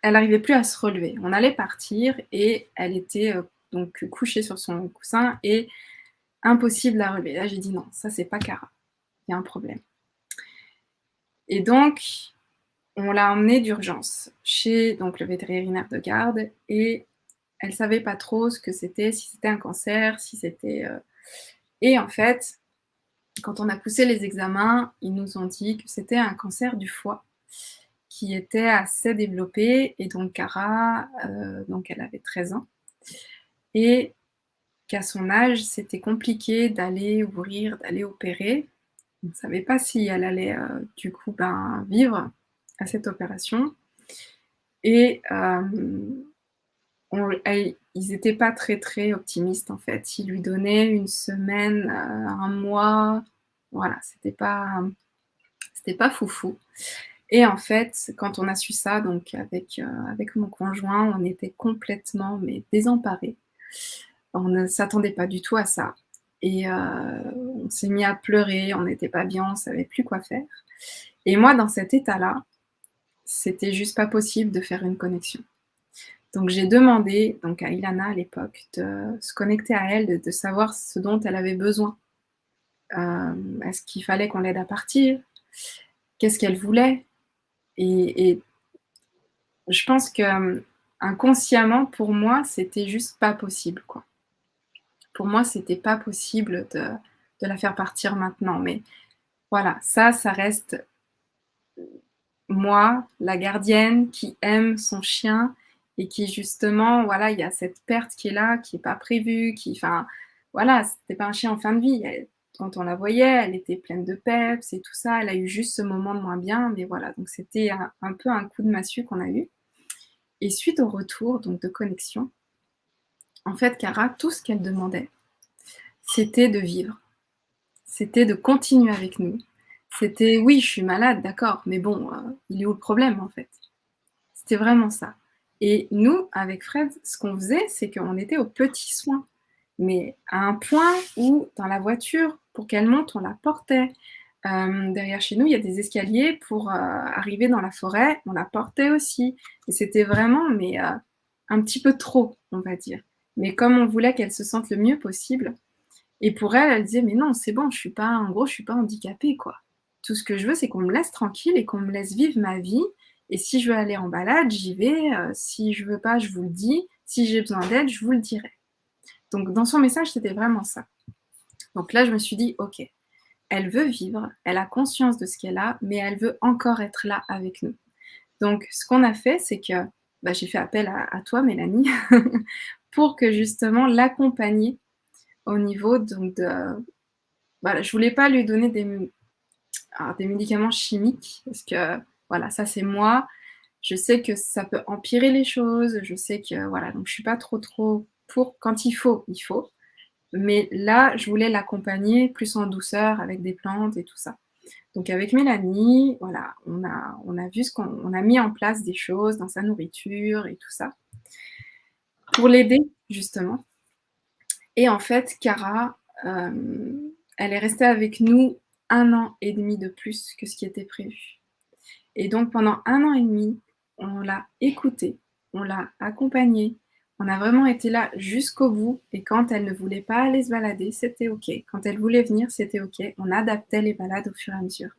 arrivait plus à se relever. On allait partir et elle était, donc couchée sur son coussin et impossible à relever. Là, j'ai dit: «Non, ça c'est pas Cara, il y a un problème». Et donc, on l'a emmenée d'urgence chez donc le vétérinaire de garde et elle savait pas trop ce que c'était, si c'était un cancer, si c'était, et en fait, quand on a poussé les examens, ils nous ont dit que c'était un cancer du foie qui était assez développé et donc Cara, donc elle avait 13 ans et qu'à son âge, c'était compliqué d'aller ouvrir, d'aller opérer. On ne savait pas si elle allait, du coup, ben, vivre à cette opération et ils étaient pas très, très optimistes, en fait. Ils lui donnaient une semaine, 1 mois, voilà, c'était pas foufou et en fait, quand on a su ça, donc avec mon conjoint, on était complètement, mais désemparés. On ne s'attendait pas du tout à ça et on s'est mis à pleurer, on n'était pas bien, on savait plus quoi faire et moi, dans cet état-là, c'était juste pas possible de faire une connexion. Donc j'ai demandé donc à Ilana à l'époque de se connecter à elle, de savoir ce dont elle avait besoin. Est-ce qu'il fallait qu'on l'aide à partir? Qu'est-ce qu'elle voulait? Et je pense que, inconsciemment pour moi, c'était juste pas possible, quoi. Pour moi, c'était pas possible de la faire partir maintenant, mais voilà, ça reste moi, la gardienne qui aime son chien et qui justement, voilà, il y a cette perte qui est là, qui est pas prévue, qui enfin, voilà, c'était pas un chien en fin de vie. Elle quand on la voyait, elle était pleine de peps et tout ça. Elle a eu juste ce moment de moins bien, mais voilà, donc c'était un peu un coup de massue qu'on a eu et suite au retour donc de connexion, en fait, Cara, tout ce qu'elle demandait, c'était de vivre. C'était de continuer avec nous. C'était: «Oui, je suis malade, d'accord, mais bon, il est où le problème, en fait?» C'était vraiment ça Et nous, avec Fred, ce qu'on faisait, c'est qu'on était aux petits soins, mais à un point où dans la voiture, pour qu'elle monte, on la portait. Derrière chez nous, il y a des escaliers pour, arriver dans la forêt, on la portait aussi et c'était vraiment mais, un petit peu trop, on va dire. Mais comme on voulait qu'elle se sente le mieux possible et pour elle, elle disait: «Mais non, c'est bon, je suis pas en gros, je suis pas handicapée, quoi. Tout ce que je veux, c'est qu'on me laisse tranquille et qu'on me laisse vivre ma vie et si je veux aller en balade, j'y vais, si je veux pas, je vous le dis. Si j'ai besoin d'aide, je vous le dirai». Donc dans son message, c'était vraiment ça. Donc là, je me suis dit: «OK, elle veut vivre, elle a conscience de ce qu'elle a, mais elle veut encore être là avec nous». Donc ce qu'on a fait, c'est que, bah, j'ai fait appel à toi, Mélanie, pour que justement l'accompagner au niveau donc de voilà, je voulais pas lui donner des médicaments chimiques parce que voilà, ça c'est moi. Je sais que ça peut empirer les choses, je sais que voilà, donc je suis pas trop pour quand il faut. Mais là, je voulais l'accompagner plus en douceur avec des plantes et tout ça. Donc avec Mélanie, voilà, on a vu on a mis en place des choses dans sa nourriture et tout ça, pour l'aider justement. Et en fait, Cara, elle est restée avec nous 1 an et demi de plus que ce qui était prévu. Et donc pendant 1 an et demi, on l'a écoutée, on l'a accompagnée, on a vraiment été là jusqu'au bout et quand elle ne voulait pas aller se balader, c'était OK. Quand elle voulait venir, c'était OK. On adaptait les balades au fur et à mesure.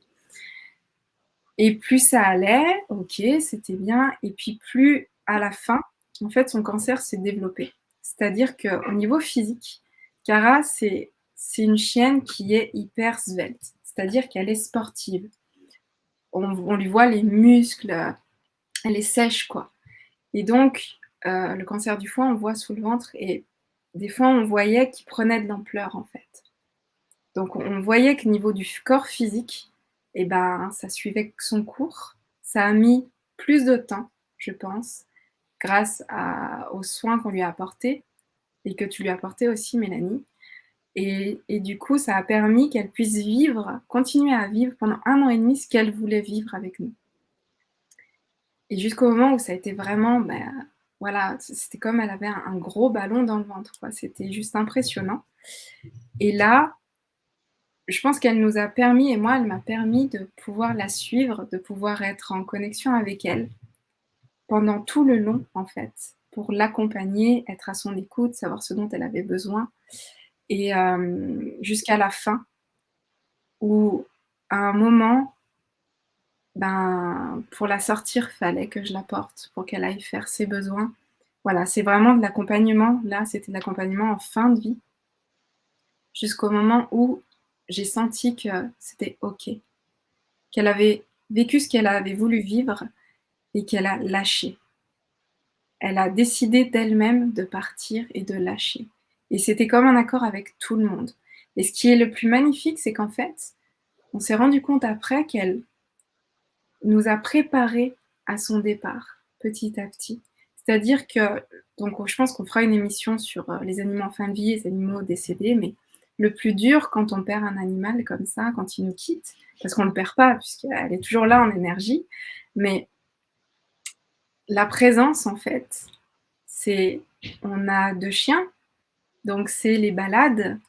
Et plus ça allait, OK, c'était bien et puis plus à la fin, en fait, son cancer s'est développé. C'est-à-dire qu'au niveau physique, Cara, c'est une chienne qui est hyper svelte, c'est-à-dire qu'elle est sportive. On lui voit les muscles, elle est sèche, quoi. Et donc, le cancer du foie, on le voit sous le ventre et des fois, on voyait qu'il prenait de l'ampleur, en fait. Donc on voyait qu'au niveau du corps physique, et ben, ça suivait son cours. Ça a mis plus de temps, je pense, grâce aux soins qu'on lui a apportés et que tu lui as apportés aussi, Mélanie. Et du coup, ça a permis qu'elle puisse vivre, continuer à vivre pendant 1 an et demi ce qu'elle voulait vivre avec nous. Et jusqu'au moment où ça a été vraiment, ben, voilà, c'était comme elle avait un gros ballon dans le ventre, quoi. C'était juste impressionnant. Et là, je pense qu'elle nous a permis et moi, elle m'a permis de pouvoir la suivre, de pouvoir être en connexion avec elle pendant tout le long, en fait, pour l'accompagner, être à son écoute, savoir ce dont elle avait besoin et jusqu'à la fin où, à un moment, ben, pour la sortir, fallait que je la porte pour qu'elle aille faire ses besoins. Voilà, c'est vraiment de l'accompagnement. Là, c'était de l'accompagnement en fin de vie, jusqu'au moment où j'ai senti que c'était OK. Qu'elle avait vécu ce qu'elle avait voulu vivre et qu'elle a lâché. Elle a décidé d'elle-même de partir et de lâcher. Et c'était comme un accord avec tout le monde. Et ce qui est le plus magnifique, c'est qu'en fait, on s'est rendu compte après qu'elle nous a préparés à son départ, petit à petit. C'est-à-dire que donc je pense qu'on fera une émission sur, les animaux en fin de vie, les animaux décédés, mais le plus dur quand on perd un animal comme ça, quand il nous quitte, parce qu'on ne le perd pas puisqu'elle est toujours là en énergie, mais la présence en fait, c'est on a 2 chiens, donc c'est les balades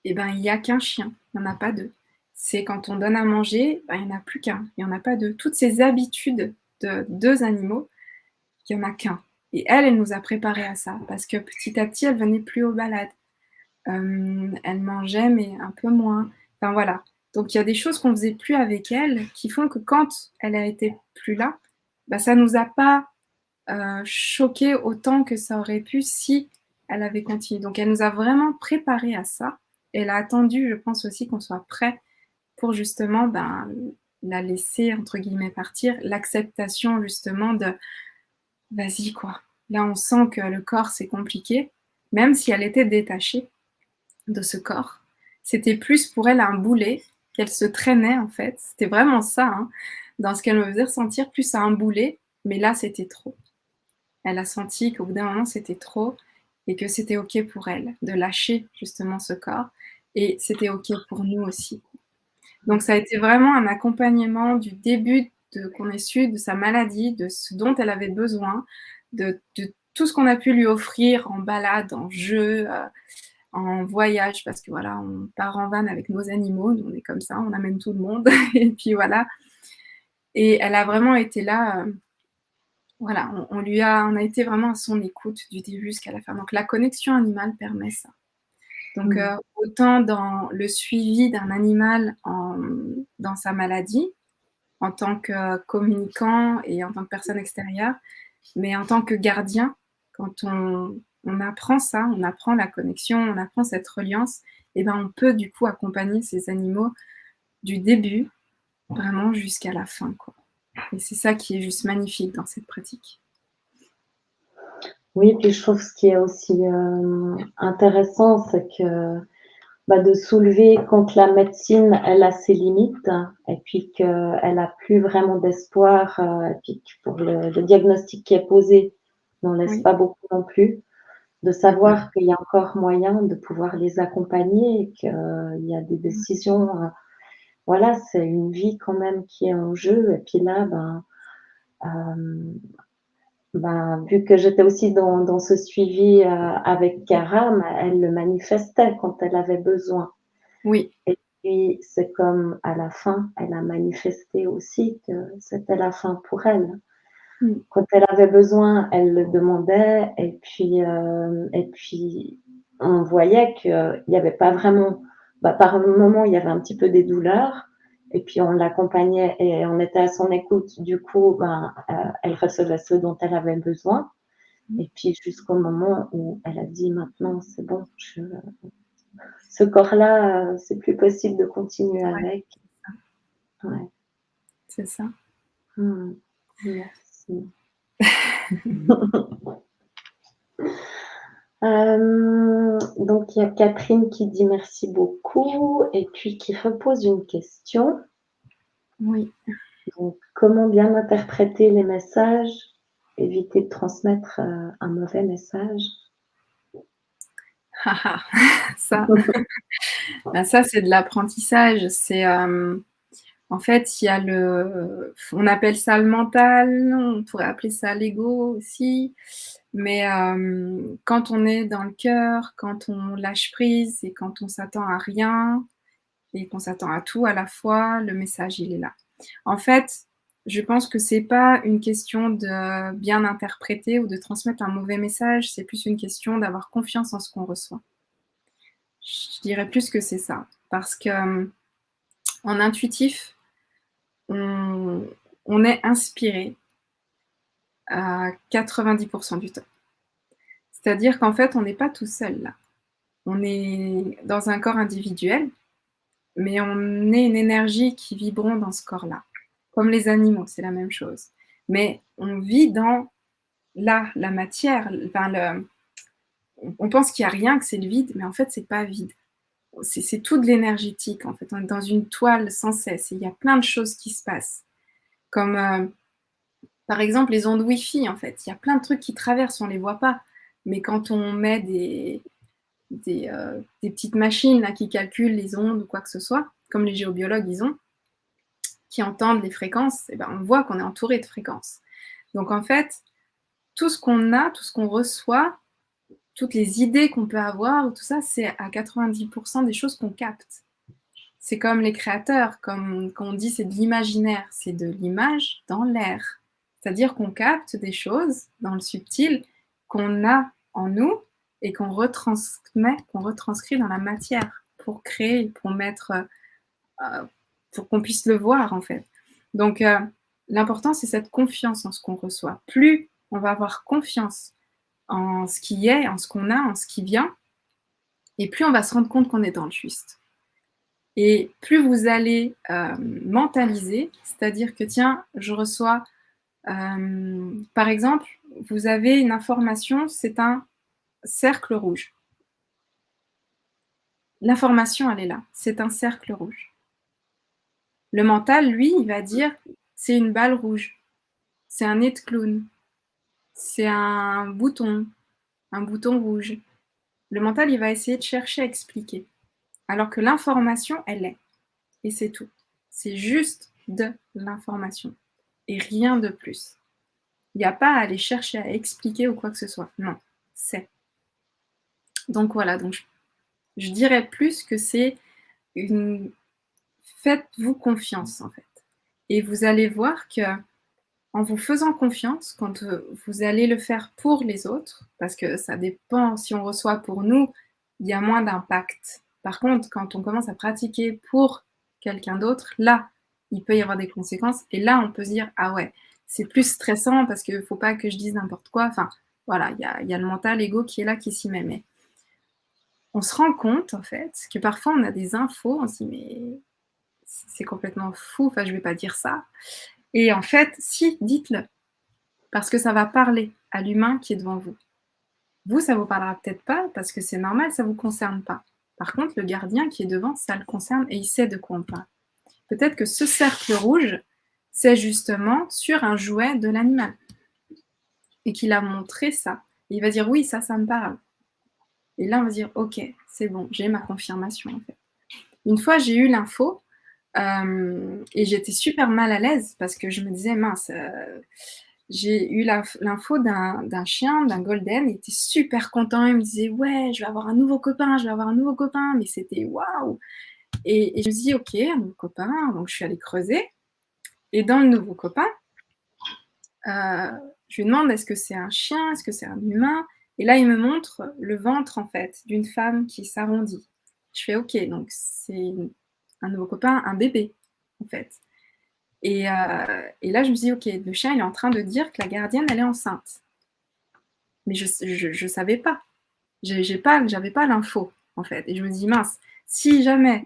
et ben, il y a qu'un chien, il y en a pas 2. C'est quand on donne à manger, ben, il y en a plus qu'un, il y en a pas 2. Toutes ces habitudes de 2 animaux, il y en a qu'un et elle, elle nous a préparés à ça parce que petit à petit, elle venait plus aux balades. Elle mangeait mais un peu moins. Enfin voilà. Donc il y a des choses qu'on faisait plus avec elle qui font que quand elle a été plus là, bah, ça nous a pas, choqués autant que ça aurait pu si elle avait continué. Donc elle nous a vraiment préparés à ça. Elle a attendu, je pense aussi qu'on soit prêt pour justement, ben, la laisser entre guillemets «partir». L'acceptation justement de: «Vas-y quoi». Là on sent que le corps c'est compliqué, même si elle était détachée de ce corps. C'était plus pour elle un boulet qu'elle se traînait en fait. C'était vraiment ça, hein, dans ce qu'elle me faisait ressentir, plus à un boulet, mais là c'était trop. Elle a senti qu'au bout d'un moment, c'était trop et que c'était OK pour elle de lâcher justement ce corps et c'était OK pour nous aussi. Donc ça a été vraiment un accompagnement du début de qu'on ait su de sa maladie, de ce dont elle avait besoin, de tout ce qu'on a pu lui offrir en balade, en jeu, en voyage, parce que voilà, on part en van avec nos animaux, nous on est comme ça, on amène tout le monde et puis voilà. Et elle a vraiment été là, voilà, on a été vraiment à son écoute du début jusqu'à la fin. Donc la connexion animale permet ça. Donc Mmh. autant dans le suivi d'un animal dans sa maladie, en tant que communicant et en tant que personne extérieure, mais en tant que gardien, quand on apprend ça, on apprend la connexion, on apprend cette reliance, et ben on peut du coup accompagner ces animaux du début vraiment jusqu'à la fin, quoi. Et c'est ça qui est juste magnifique dans cette pratique. Oui, puis je trouve ce qui est aussi, intéressant, c'est que, bah, de soulever quand la médecine, elle a ses limites et puis qu'elle a plus vraiment d'espoir, et puis que pour le diagnostic qui est posé n'en laisse Oui, pas beaucoup non plus. De savoir qu'il y a encore moyen de pouvoir les accompagner et qu'il y a des décisions, voilà, c'est une vie quand même qui est en jeu et puis là, hem, vu que j'étais aussi dans ce suivi, avec Karam, elle le manifestait quand elle avait besoin oui, et puis c'est comme à la fin, elle a manifesté aussi que c'était la fin pour elle. mmh, Quand elle avait besoin, elle le demandait et puis on voyait qu'il y avait pas vraiment, par moment, il y avait un petit peu des douleurs et puis on l'accompagnait et on était à son écoute. Du coup, elle recevait ce dont elle avait besoin et puis jusqu'au moment où elle a dit: «Maintenant, c'est bon, je ce corps-là, c'est plus possible de continuer ouais, avec». Ouais. c'est ça. Mmh. Merci. Donc il y a Catherine qui dit: «Merci beaucoup» et puis qui repose une question. Oui. Donc comment bien interpréter les messages? Éviter de transmettre, un mauvais message? Ah ah, ça, bah, ça, c'est de l'apprentissage. En fait, il y a on appelle ça le mental, on pourrait appeler ça l'ego aussi, mais quand on est dans le cœur, quand on lâche prise et quand on s'attend à rien et qu'on s'attend à tout à la fois, le message, il est là. En fait, je pense que c'est pas une question de bien interpréter ou de transmettre un mauvais message, c'est plus une question d'avoir confiance en ce qu'on reçoit. Je dirais plus que c'est ça, parce que, en intuitif, on on est inspiré à 90 du temps. C'est-à-dire qu'en fait, on n'est pas tout seul là. On est dans un corps individuel, mais on est une énergie qui vibrons dans ce corps-là. Comme les animaux, c'est la même chose. Mais on vit dans la matière, enfin on pense qu'il y a rien, que c'est le vide, mais en fait, c'est pas vide. C'est tout de l'énergétique en fait. On est dans une toile sans cesse et il y a plein de choses qui se passent. Comme, par exemple, les ondes Wi-Fi, en fait. Il y a plein de trucs qui traversent, on les voit pas. Mais quand on met des petites machines là, qui calculent les ondes ou quoi que ce soit, comme les géobiologues ils ont, qui entendent les fréquences, et ben, on voit qu'on est entouré de fréquences. Donc en fait, tout ce qu'on a, tout ce qu'on reçoit, toutes les idées qu'on peut avoir, tout ça, c'est à 90% des choses qu'on capte. C'est comme les créateurs, comme quand on dit c'est de l'imaginaire, c'est de l'image dans l'air. C'est-à-dire qu'on capte des choses dans le subtil qu'on a en nous et qu'on retransmet, qu'on retranscrit dans la matière pour créer, pour mettre, pour qu'on puisse le voir en fait. Donc l'important c'est cette confiance en ce qu'on reçoit. Plus on va avoir confiance en ce qui est, en ce qu'on a, en ce qui vient, et plus on va se rendre compte qu'on est dans le juste. Et plus vous allez mentaliser, c'est-à-dire que tiens, je reçois, par exemple, vous avez une information, c'est un cercle rouge. L'information, elle est là, c'est un cercle rouge. Le mental, lui, il va dire, c'est une balle rouge, c'est un nez de clown, c'est un bouton rouge. Le mental, il va essayer de chercher à expliquer. Alors que l'information, elle est. Et c'est tout. C'est juste de l'information. Et rien de plus. Il n'y a pas à aller chercher à expliquer ou quoi que ce soit. Non, c'est. Donc voilà, donc je dirais plus que c'est une faites-vous confiance en fait. Et vous allez voir que en vous faisant confiance, quand vous allez le faire pour les autres, parce que ça dépend, si on reçoit pour nous, il y a moins d'impact. Par contre, quand on commence à pratiquer pour quelqu'un d'autre, là, il peut y avoir des conséquences. Et là, on peut se dire, ah ouais, c'est plus stressant parce qu'il ne faut pas que je dise n'importe quoi. Enfin, voilà, il y a le mental, l'ego qui est là, qui s'y met. Mais on se rend compte, en fait, que parfois on a des infos, on se dit, mais c'est complètement fou, enfin, je ne vais pas dire ça. Et en fait, si, dites-le. Parce que ça va parler à l'humain qui est devant vous. Vous, ça vous parlera peut-être pas parce que c'est normal, ça vous concerne pas. Par contre, le gardien qui est devant, ça le concerne et il sait de quoi on parle. Peut-être que ce cercle rouge, c'est justement sur un jouet de l'animal et qu'il a montré ça. Et il va dire oui, ça me parle. Et là, on va dire ok, c'est bon, j'ai ma confirmation en fait. Une fois, j'ai eu l'info et j'étais super mal à l'aise parce que je me disais mince. J'ai eu l'info d'un chien, d'un golden, il était super content, il me disait ouais, je vais avoir un nouveau copain, je vais avoir un nouveau copain, mais c'était waouh. Et je me suis dit ok, un nouveau copain, donc je suis allée creuser. Et dans le nouveau copain, je lui demande est-ce que c'est un chien, est-ce que c'est un humain. Et là, il me montre le ventre en fait d'une femme qui s'arrondit. Je fais ok, donc c'est un nouveau copain, un bébé en fait. Et là, je me suis dit ok, le chien il est en train de dire que la gardienne elle est enceinte. Mais je savais pas. J'avais pas l'info, en fait. Et je me dis, mince, si jamais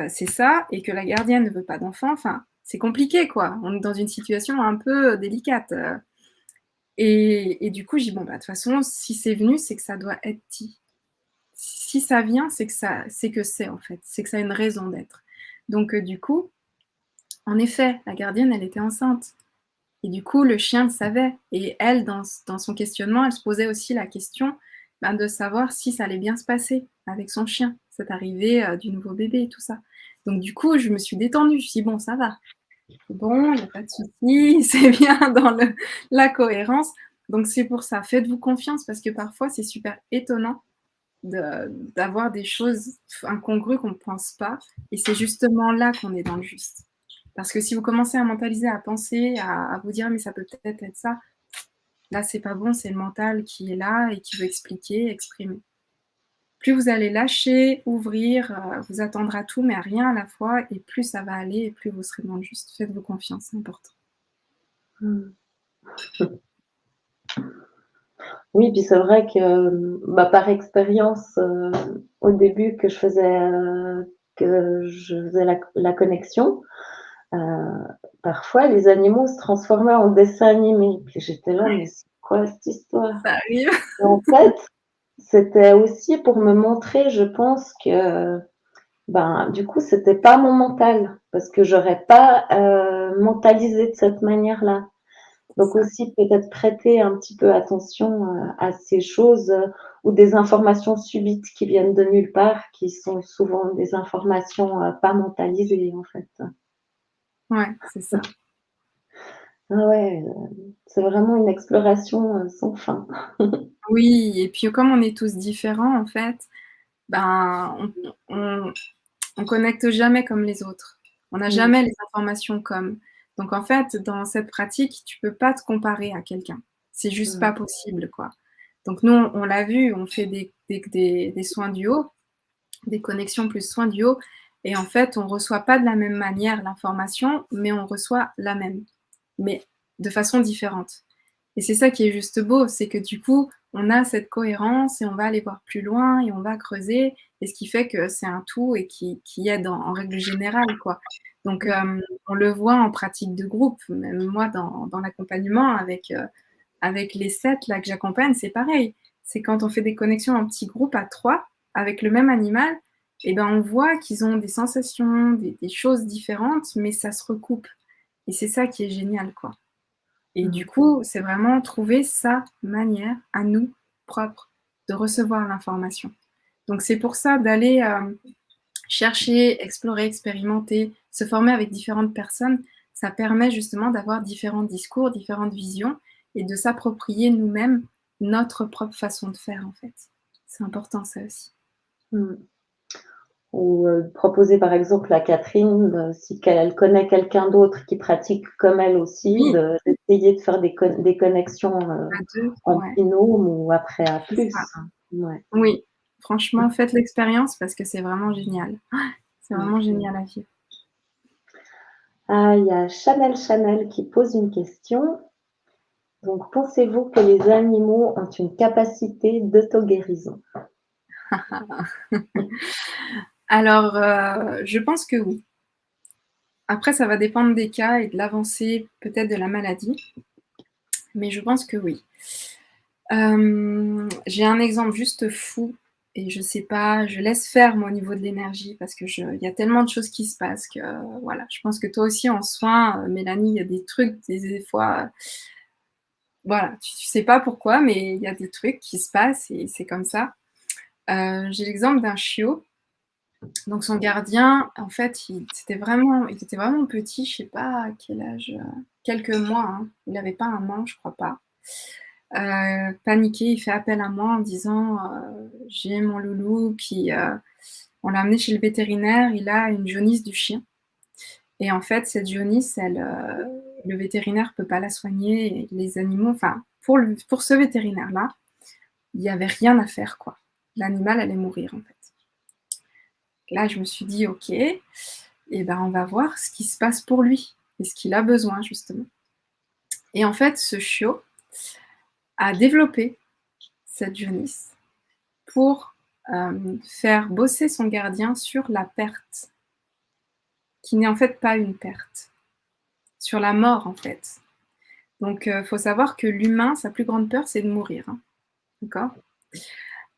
c'est ça et que la gardienne ne veut pas d'enfant, enfin, c'est compliqué, quoi. On est dans une situation un peu délicate. Et du coup, je dis, bon, bah, de toute façon, si c'est venu, c'est que ça doit être dit. Si ça vient, c'est que c'est, en fait. C'est que ça a une raison d'être. Donc, du coup, en effet, la gardienne, elle était enceinte. Et du coup, le chien le savait. Et elle, dans son questionnement, elle se posait aussi la question ben, de savoir si ça allait bien se passer avec son chien, cette arrivée du nouveau bébé et tout ça. Donc du coup, je me suis détendue. Je me suis dit, bon, ça va. C'est bon, il n'y a pas de souci, c'est bien dans la cohérence. Donc c'est pour ça, faites-vous confiance parce que parfois, c'est super étonnant d'avoir des choses incongrues qu'on ne pense pas. Et c'est justement là qu'on est dans le juste. Parce que si vous commencez à mentaliser, à penser, à vous dire mais ça peut peut-être être ça, là c'est pas bon, c'est le mental qui est là et qui veut expliquer, exprimer. Plus vous allez lâcher, ouvrir, vous attendre à tout mais à rien à la fois et plus ça va aller et plus vous serez dans le juste. Faites-vous confiance, c'est important. Oui, puis c'est vrai que bah, par expérience, au début que je faisais la connexion, parfois les animaux se transformaient en dessin animé. Puis j'étais là, mais c'est quoi cette histoire? Ça arrive. Et en fait, c'était aussi pour me montrer, je pense que ben, du coup, c'était pas mon mental, parce que j'aurais pas mentalisé de cette manière-là. Donc Ça. aussi peut-être prêter un petit peu attention à ces choses ou des informations subites qui viennent de nulle part, qui sont souvent des informations pas mentalisées en fait. Ouais, c'est ça. Ah ouais, c'est vraiment une exploration sans fin. Oui, et puis comme on est tous différents en fait, ben on connecte jamais comme les autres. On n'a Mm. jamais les informations comme. Donc en fait, dans cette pratique, tu peux pas te comparer à quelqu'un. C'est juste pas Mm. possible, quoi. Donc nous, on l'a vu, on fait des soins du haut, des connexions plus soins du haut, et en fait, on reçoit pas de la même manière l'information, mais on reçoit la même, mais de façon différente. Et c'est ça qui est juste beau, c'est que du coup, on a cette cohérence et on va aller voir plus loin et on va creuser, et ce qui fait que c'est un tout et qui aide en règle générale, quoi. Donc, on le voit en pratique de groupe, même moi dans l'accompagnement avec les 7 là que j'accompagne, c'est pareil. C'est quand on fait des connexions en petits groupes à 3 avec le même animal, et ben on voit qu'ils ont des sensations, des choses différentes, mais ça se recoupe. Et c'est ça qui est génial, quoi. Et du Mm. coup, c'est vraiment trouver sa manière à nous, propre, de recevoir l'information. Donc c'est pour ça d'aller chercher, explorer, expérimenter, se former avec différentes personnes, ça permet justement d'avoir différents discours, différentes visions et de s'approprier nous-mêmes notre propre façon de faire, en fait. C'est important ça aussi. Mmh. Ou proposer par exemple à Catherine, si elle connaît quelqu'un d'autre qui pratique comme elle aussi, Oui, d'essayer de faire des connexions, à 2, en ouais, binôme ou après à c'est ça. plus. Ouais. Oui, franchement, faites l'expérience parce que c'est vraiment génial. C'est Mmh. vraiment génial à vivre. Ah, il y a Chanel qui pose une question. Donc, pensez-vous que les animaux ont une capacité d'auto-guérison? Alors, je pense que oui. Après, ça va dépendre des cas et de l'avancée peut-être de la maladie, mais je pense que oui. J'ai un exemple juste fou et je sais pas, je laisse faire moi au niveau de l'énergie parce que il y a tellement de choses qui se passent que, voilà. Je pense que toi aussi en soins, Mélanie, il y a des trucs, des fois, voilà, tu sais pas pourquoi, mais il y a des trucs qui se passent et c'est comme ça. J'ai l'exemple d'un chiot. Donc son gardien, en fait, il était vraiment petit, je sais pas à quel âge, quelques mois, hein. Il avait pas 1 an, je crois pas. Paniqué, il fait appel à moi en disant, «J'ai mon loulou qui, on l'a amené chez le vétérinaire, il a une jaunisse du chien» et en fait, cette jaunisse, le vétérinaire peut pas la soigner et les animaux enfin, pour ce vétérinaire-là, il y avait rien à faire, quoi. L'animal allait mourir, en fait. Là, je me suis dit: «OK, et ben, on va voir ce qui se passe pour lui et ce qu'il a besoin, justement» et en fait, ce chiot a développé cette jaunisse pour, faire bosser son gardien sur la perte, qui n'est en fait pas une perte, sur la mort, en fait. Donc, faut savoir que l'humain, sa plus grande peur, c'est de mourir, hein, d'accord?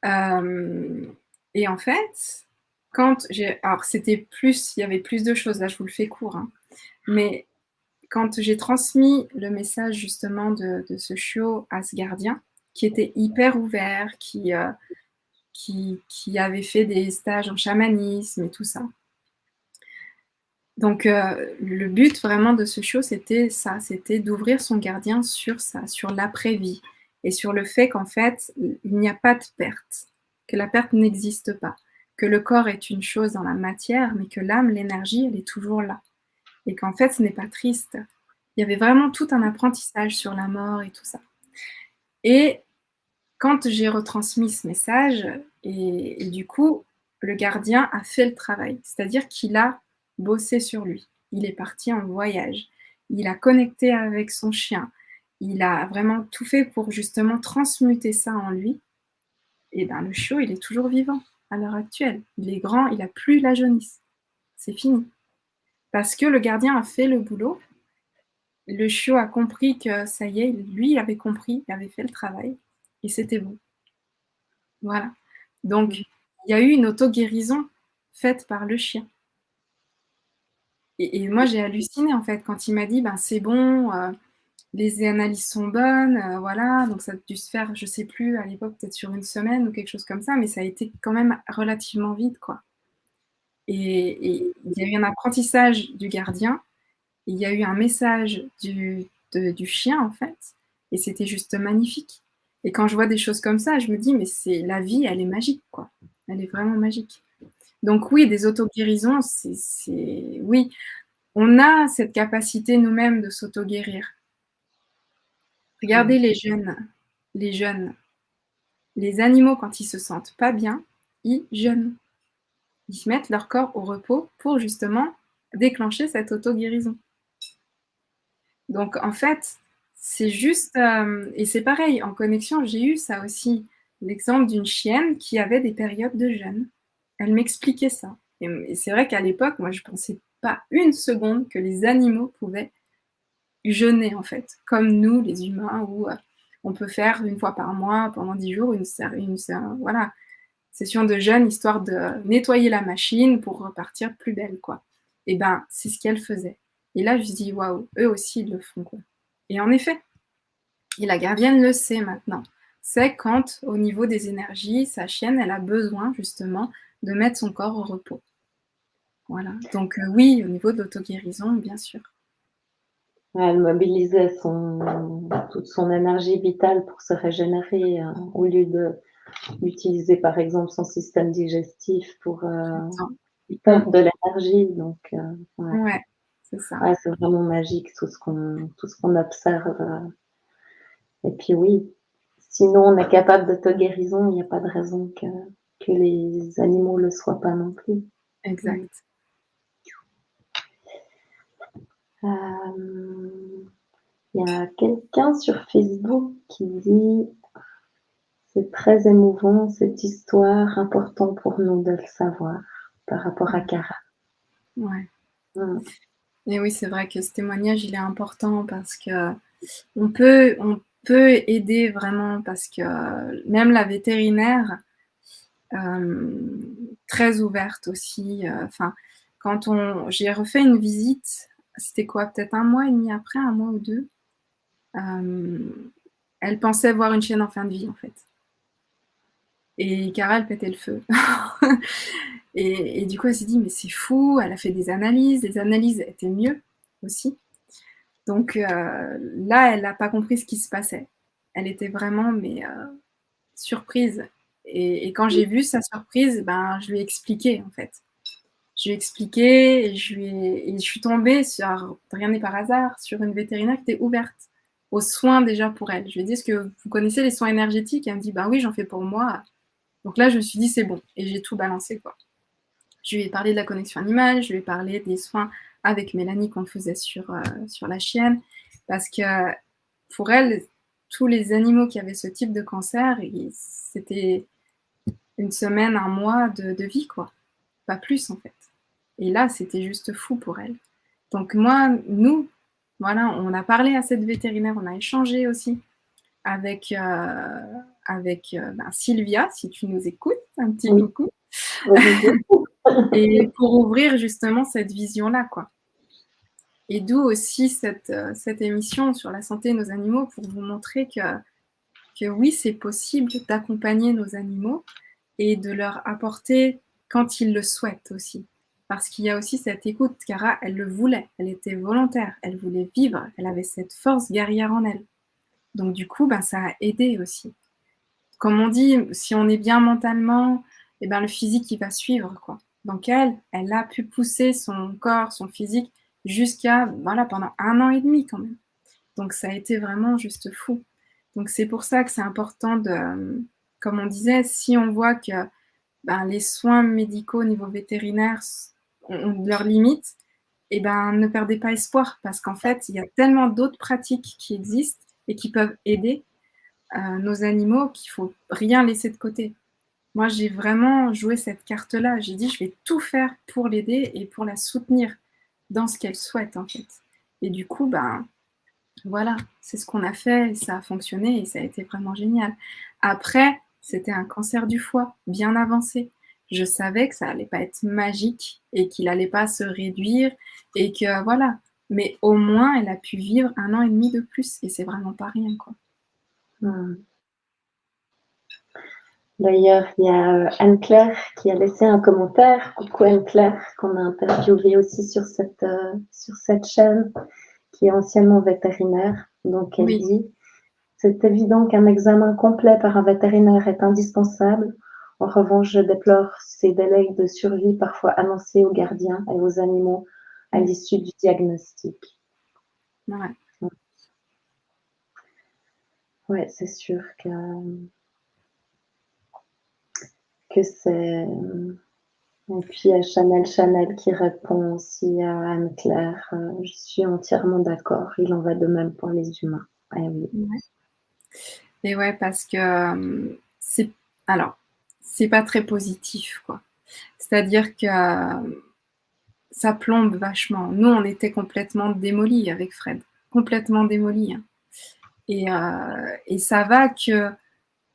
Hem et en fait, quand j'ai alors il y avait plus de choses, là, je vous le fais court, hein, mais quand j'ai transmis le message justement de ce chiot à ce gardien, qui était hyper ouvert, qui avait fait des stages en chamanisme et tout ça. Donc, le but vraiment de ce chiot, c'était ça, c'était d'ouvrir son gardien sur ça, sur l'après-vie et sur le fait qu'en fait, il n'y a pas de perte, que la perte n'existe pas, que le corps est une chose dans la matière, mais que l'âme, l'énergie, elle est toujours là et qu'en fait, ce n'est pas triste. Il y avait vraiment tout un apprentissage sur la mort et tout ça et quand j'ai retransmis ce message et du coup, le gardien a fait le travail. C'est-à-dire qu'il a bossé sur lui. Il est parti en voyage. Il a connecté avec son chien. Il a vraiment tout fait pour justement transmuter ça en lui et ben, le chiot, il est toujours vivant à l'heure actuelle. Il est grand, il a plus la jaunisse. C'est fini. Parce que le gardien a fait le boulot. Le chiot a compris que ça y est, lui, il avait compris, il avait fait le travail et c'était bon. Voilà. Donc, Mmh. il y a eu une auto-guérison faite par le chien et moi, j'ai halluciné, en fait, quand il m'a dit: «Ben, c'est bon, les analyses sont bonnes, voilà». Donc ça a dû se faire, je sais plus, à l'époque, peut-être sur une semaine ou quelque chose comme ça, mais ça a été quand même relativement vite, quoi et il y a eu un apprentissage du gardien, il y a eu un message du chien, en fait et c'était juste magnifique et quand je vois des choses comme ça, je me dis: «Mais c'est la vie, elle est magique, quoi». Elle est vraiment magique. Donc oui, des autoguérisons, c'est oui, on a cette capacité nous-mêmes de s'auto-guérir. Mmh. Regardez les jeunes, les animaux quand ils se sentent pas bien, ils jeûnent. Ils mettent leur corps au repos pour justement déclencher cette auto-guérison. Donc en fait, c'est juste, et c'est pareil, en connexion, j'ai eu ça aussi, l'exemple d'une chienne qui avait des périodes de jeûne. Elle m'expliquait ça et c'est vrai qu'à l'époque, moi, je pensais pas une seconde que les animaux pouvaient jeûner, en fait, comme nous, les humains, où, on peut faire 1 fois par mois, pendant 10 jours, voilà, session de jeûne, histoire de nettoyer la machine pour repartir plus belle, quoi et ben, c'est ce qu'elle faisait et là, je me dis: «Waouh, eux aussi, ils le font, quoi» et en effet et la gardienne le sait maintenant. C'est quand, au niveau des énergies, sa chienne, elle a besoin justement de mettre son corps au repos. Voilà, donc oui, au niveau de l'auto-guérison, bien sûr. Elle mobilisait toute son énergie vitale pour se régénérer, au lieu d'utiliser par exemple son système digestif pour Attends. perdre de l'énergie. Donc, ouais. Ouais, c'est ça. Ouais, c'est vraiment magique tout ce qu'on observe. Et puis oui, sinon on est capable d'auto-guérison, il n'y a pas de raison que les animaux le soient pas non plus. Exact. Il y a quelqu'un sur Facebook qui dit: «C'est très émouvant cette histoire, important pour nous de le savoir», par rapport à Cara. Ouais. Mmh. Et oui, c'est vrai que ce témoignage, il est important parce que on peut aider vraiment parce que même la vétérinaire, très ouverte aussi, enfin, j'ai refait une visite, c'était quoi? Peut-être 1 mois et demi après, 1 mois ou 2. Elle pensait voir une chienne en fin de vie, en fait. Et Cara, elle pétait le feu. Et du coup, elle s'est dit: «Mais c'est fou», elle a fait des analyses, les analyses étaient mieux aussi. Donc là, elle a pas compris ce qui se passait. Elle était vraiment surprise et quand j'ai vu sa surprise, ben, je lui ai expliqué, en fait. Je lui ai expliqué et je suis tombée sur, rien n'est par hasard, sur une vétérinaire qui était ouverte aux soins déjà pour elle. Je lui ai dit: «Est-ce que vous connaissez les soins énergétiques?» Elle me dit: «Ben oui, j'en fais pour moi». Donc là, je me suis dit: «C'est bon» et j'ai tout balancé, quoi. Je lui ai parlé de la connexion animale, je lui ai parlé des soins avec Mélanie qu'on faisait sur la chienne parce que pour elle, tous les animaux qui avaient ce type de cancer, c'était une semaine, un mois de vie, quoi. Pas plus, en fait. Et là, c'était juste fou pour elle. Donc moi, nous, voilà, on a parlé à cette vétérinaire, on a échangé aussi avec, ben, Sylvia, si tu nous écoutes, un petit Oui, coucou. au début. Et pour ouvrir justement cette vision-là, quoi. Et d'où aussi cette émission sur la santé de nos animaux pour vous montrer que oui, c'est possible d'accompagner nos animaux et de leur apporter quand ils le souhaitent aussi. Parce qu'il y a aussi cette écoute. Cara, elle le voulait, elle était volontaire, elle voulait vivre, elle avait cette force guerrière en elle. Donc du coup, ben, ça a aidé aussi. Comme on dit, si on est bien mentalement, eh ben, le physique, il va suivre, quoi. Donc elle a pu pousser son corps, son physique, jusqu'à, voilà, pendant 1 an et demi quand même. Donc ça a été vraiment juste fou. Donc c'est pour ça que c'est important de, comme on disait, si on voit que ben, les soins médicaux au niveau vétérinaire ont leurs limites, et ben, ne perdez pas espoir parce qu'en fait, il y a tellement d'autres pratiques qui existent et qui peuvent aider nos animaux qu'il faut rien laisser de côté. Moi, j'ai vraiment joué cette carte-là. J'ai dit, je vais tout faire pour l'aider et pour la soutenir dans ce qu'elle souhaite, en fait. Et du coup, ben, voilà, c'est ce qu'on a fait et ça a fonctionné et ça a été vraiment génial. Après, c'était un cancer du foie bien avancé. Je savais que ça allait pas être magique et qu'il allait pas se réduire et que voilà. Mais au moins, elle a pu vivre 1 an et demi de plus et c'est vraiment pas rien, quoi. Mmh. D'ailleurs, il y a Anne-Claire qui a laissé un commentaire. Coucou Anne-Claire, qu'on a interviewée aussi sur cette chaîne, qui est anciennement vétérinaire. Donc elle Oui, dit: «C'est évident qu'un examen complet par un vétérinaire est indispensable. En revanche, je déplore ces délais de survie parfois annoncés aux gardiens et aux animaux à mmh, l'issue du diagnostic». ouais, Ouais, c'est sûr que c'est. Et puis il y a Chanel qui répond aussi à Anne-Claire: «Je suis entièrement d'accord, il en va de même pour les humains». Eh oui. ouais. Et ouais, parce que, c'est alors, c'est pas très positif, quoi. C'est-à-dire que, ça plombe vachement. Nous, on était complètement démolis avec Fred, complètement démolis, hein. Et ça va que,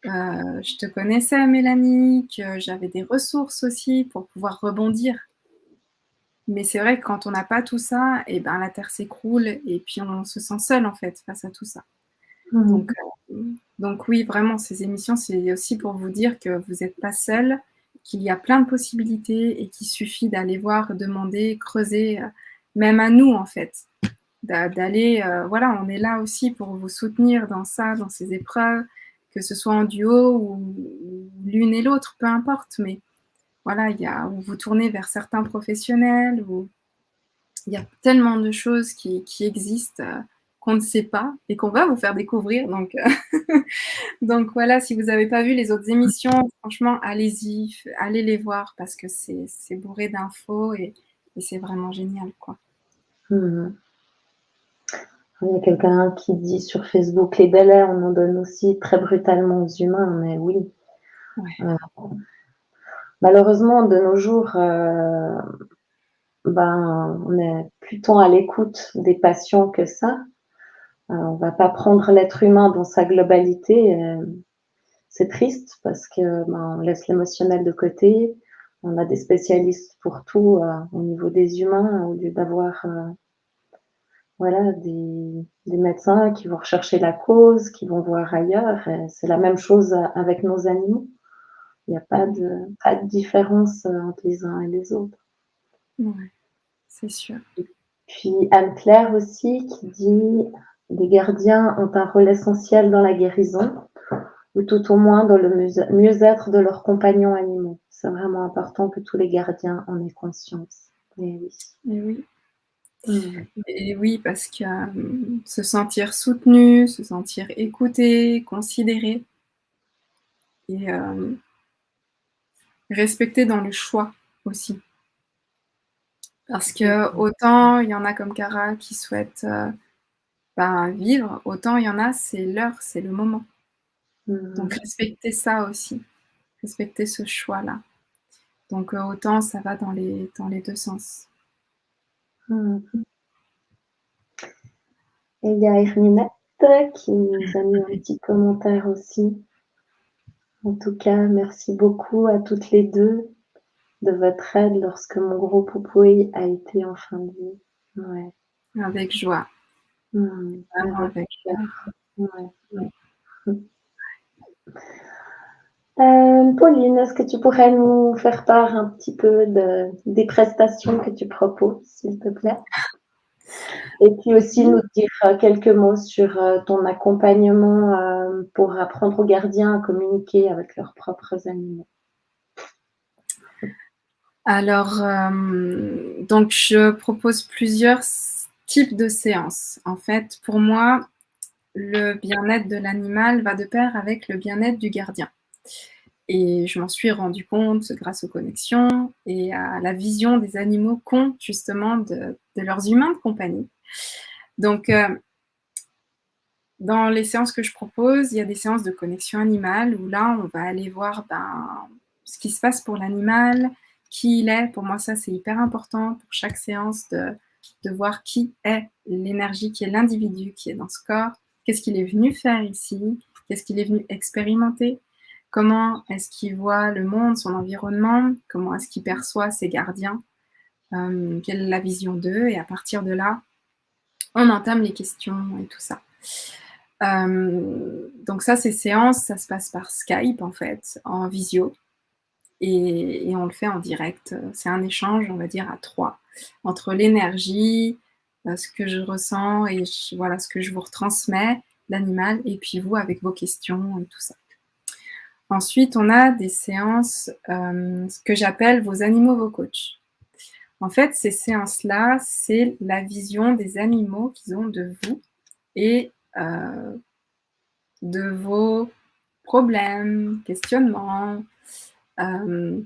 je te connaissais Mélanie, que j'avais des ressources aussi pour pouvoir rebondir. Mais c'est vrai que quand on n'a pas tout ça et ben, la terre s'écroule et puis on se sent seul, en fait, face à tout ça. Donc, Mmh. donc oui, vraiment, ces émissions, c'est aussi pour vous dire que vous n'êtes pas seul, qu'il y a plein de possibilités et qu'il suffit d'aller voir, demander, creuser, même à nous, en fait. d'aller, voilà, on est là aussi pour vous soutenir dans ça, dans ces épreuves, que ce soit en duo ou l'une et l'autre, peu importe, mais voilà, il y a ou vous tournez vers certains professionnels ou il y a tellement de choses qui existent, qu'on ne sait pas et qu'on va vous faire découvrir donc voilà, si vous n'avez pas vu les autres émissions, franchement, allez-y, allez les voir parce que c'est bourré d'infos et c'est vraiment génial, quoi. Mmh. Il y a quelqu'un qui dit sur Facebook: «Les délais, on en donne aussi très brutalement aux humains», mais oui, Ouais, heu, malheureusement de nos jours, on est plutôt à l'écoute des patients que ça. On va pas prendre l'être humain dans sa globalité, c'est triste parce que, on laisse l'émotionnel de côté. On a des spécialistes pour tout, au niveau des humains, au lieu d'avoir, voilà, des médecins qui vont rechercher la cause, qui vont voir ailleurs et c'est la même chose, avec nos animaux. Il y a pas de différence, entre les uns et les autres. ouais, c'est sûr. Puis Anne-Claire aussi qui dit: «Les gardiens ont un rôle essentiel dans la guérison ou tout au moins dans le mieux-être de leurs compagnons animaux. C'est vraiment important que tous les gardiens en aient conscience». Et oui. Et oui. Mmh. Et oui, parce que, se sentir soutenu, se sentir écouté, considéré et respecté dans le choix aussi. Parce que autant il y en a comme Cara qui souhaitent, vivre, autant il y en a, c'est l'heure, c'est le moment. Donc Mmh. respectez ça aussi, respectez ce choix-là. Donc autant ça va dans les 2 sens. Mmh. Et il y a Herminette qui nous a mis un petit commentaire aussi. En tout cas, merci beaucoup à toutes les 2 de votre aide lorsque mon gros poupouille a été en fin de vie. Ouais. Avec joie, vraiment Avec avec joie. cœur. Ouais. Mmh. Pauline, est-ce que tu pourrais nous faire part un petit peu des prestations que tu proposes, s'il te plaît? Et puis aussi Oui. nous dire, quelques mots sur, ton accompagnement, pour apprendre aux gardiens à communiquer avec leurs propres animaux. Alors, donc je propose plusieurs types de séances. En fait, pour moi, le bien-être de l'animal va de pair avec le bien-être du gardien et je m'en suis rendu compte grâce aux connexions et à la vision des animaux qu'ont justement de leurs humains de compagnie. Donc, dans les séances que je propose, il y a des séances de connexion animale où là, on va aller voir, ce qui se passe pour l'animal, qui il est. Pour moi, ça, c'est hyper important pour chaque séance de voir qui est l'énergie, qui est l'individu qui est dans ce corps, qu'est-ce qu'il est venu faire ici, qu'est-ce qu'il est venu expérimenter, comment est-ce qu'il voit le monde, son environnement, comment est-ce qu'il perçoit ses gardiens, quelle est la vision d'eux et à partir de là, on entame les questions et tout ça. Donc ça, ces séances, ça se passe par Skype en fait, en visio et on le fait en direct. C'est un échange, on va dire à 3 entre l'énergie, ce que je ressens et voilà, ce que je vous retransmets, l'animal et puis vous avec vos questions et tout ça. Ensuite, on a des séances, ce que j'appelle vos animaux, vos coachs. En fait, ces séances-là, c'est la vision des animaux qu'ils ont de vous et de vos problèmes, questionnements. Hem,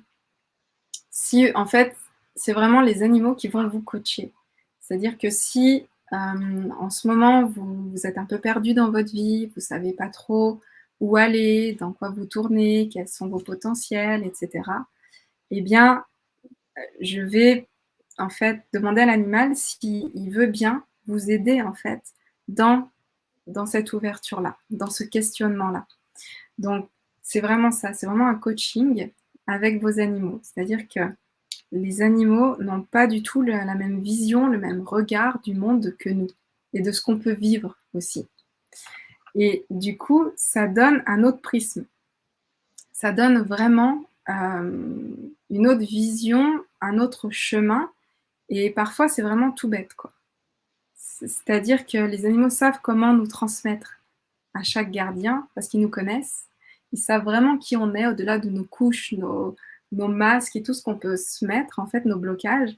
si en fait, c'est vraiment les animaux qui vont vous coacher. C'est-à-dire que si, en ce moment, vous êtes un peu perdu dans votre vie, vous savez pas trop où aller, dans quoi vous tourner, quels sont vos potentiels et cetera, eh bien, je vais, en fait, demander à l'animal s'il veut bien vous aider, en fait, dans cette ouverture-là, dans ce questionnement-là. Donc, c'est vraiment ça, c'est vraiment un coaching avec vos animaux. C'est-à-dire que les animaux n'ont pas du tout la même vision, le même regard du monde que nous et de ce qu'on peut vivre aussi. Et du coup, ça donne un autre prisme. Ça donne vraiment une autre vision, un autre chemin. Et parfois, c'est vraiment tout bête, quoi. C'est-à-dire que les animaux savent comment nous transmettre à chaque gardien, parce qu'ils nous connaissent. Ils savent vraiment qui on est, au-delà de nos couches, nos masques et tout ce qu'on peut se mettre, en fait, nos blocages.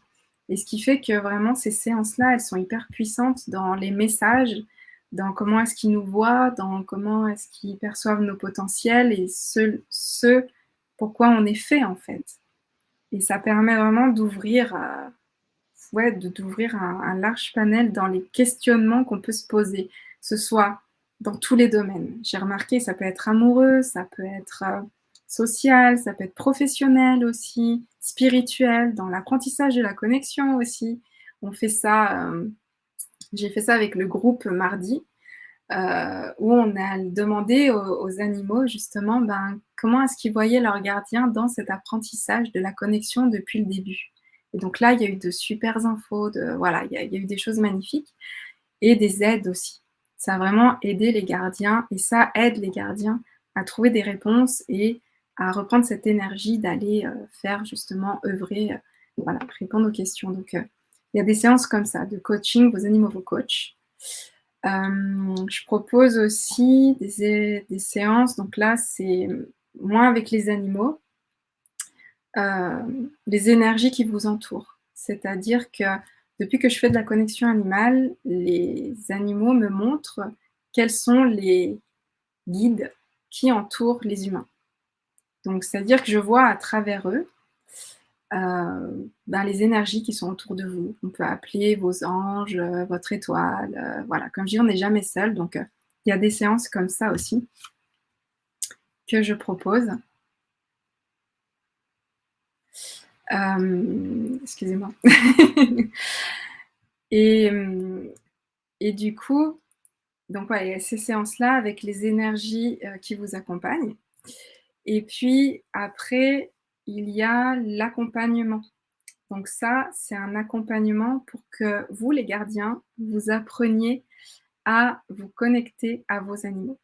Et ce qui fait que vraiment, ces séances-là, elles sont hyper puissantes dans les messages, dans comment est-ce qu'ils nous voient, dans comment est-ce qu'ils perçoivent nos potentiels et ce pourquoi on est fait, en fait. Et ça permet vraiment d'ouvrir d'ouvrir un large panel dans les questionnements qu'on peut se poser, que ce soit dans tous les domaines. J'ai remarqué, ça peut être amoureux, ça peut être social, ça peut être professionnel aussi, spirituel, dans l'apprentissage de la connexion aussi. On fait ça, j'ai fait ça avec le groupe mardi, où on a demandé aux animaux justement comment est-ce qu'ils voyaient leur gardien dans cet apprentissage de la connexion depuis le début. Et donc là, il y a eu de super infos, voilà, il y a eu des choses magnifiques et des aides aussi. Ça a vraiment aidé les gardiens et ça aide les gardiens à trouver des réponses et à reprendre cette énergie d'aller faire justement œuvrer, voilà, répondre aux questions. Donc il y a des séances comme ça, de coaching, vos animaux vous coachent. Je propose aussi des séances, donc là c'est moins avec les animaux, les énergies qui vous entourent. C'est-à-dire que depuis que je fais de la connexion animale, les animaux me montrent quels sont les guides qui entourent les humains. Donc c'est-à-dire que je vois à travers eux les énergies qui sont autour de vous. On peut appeler vos anges, votre étoile, voilà. Comme je dis, on n'est jamais seul, donc il y a des séances comme ça aussi que je propose. Excusez-moi. et du coup, donc ouais, il y a ces séances-là avec les énergies qui vous accompagnent. Et puis après, il y a l'accompagnement. Donc ça, c'est un accompagnement pour que vous, les gardiens, vous appreniez à vous connecter à vos animaux.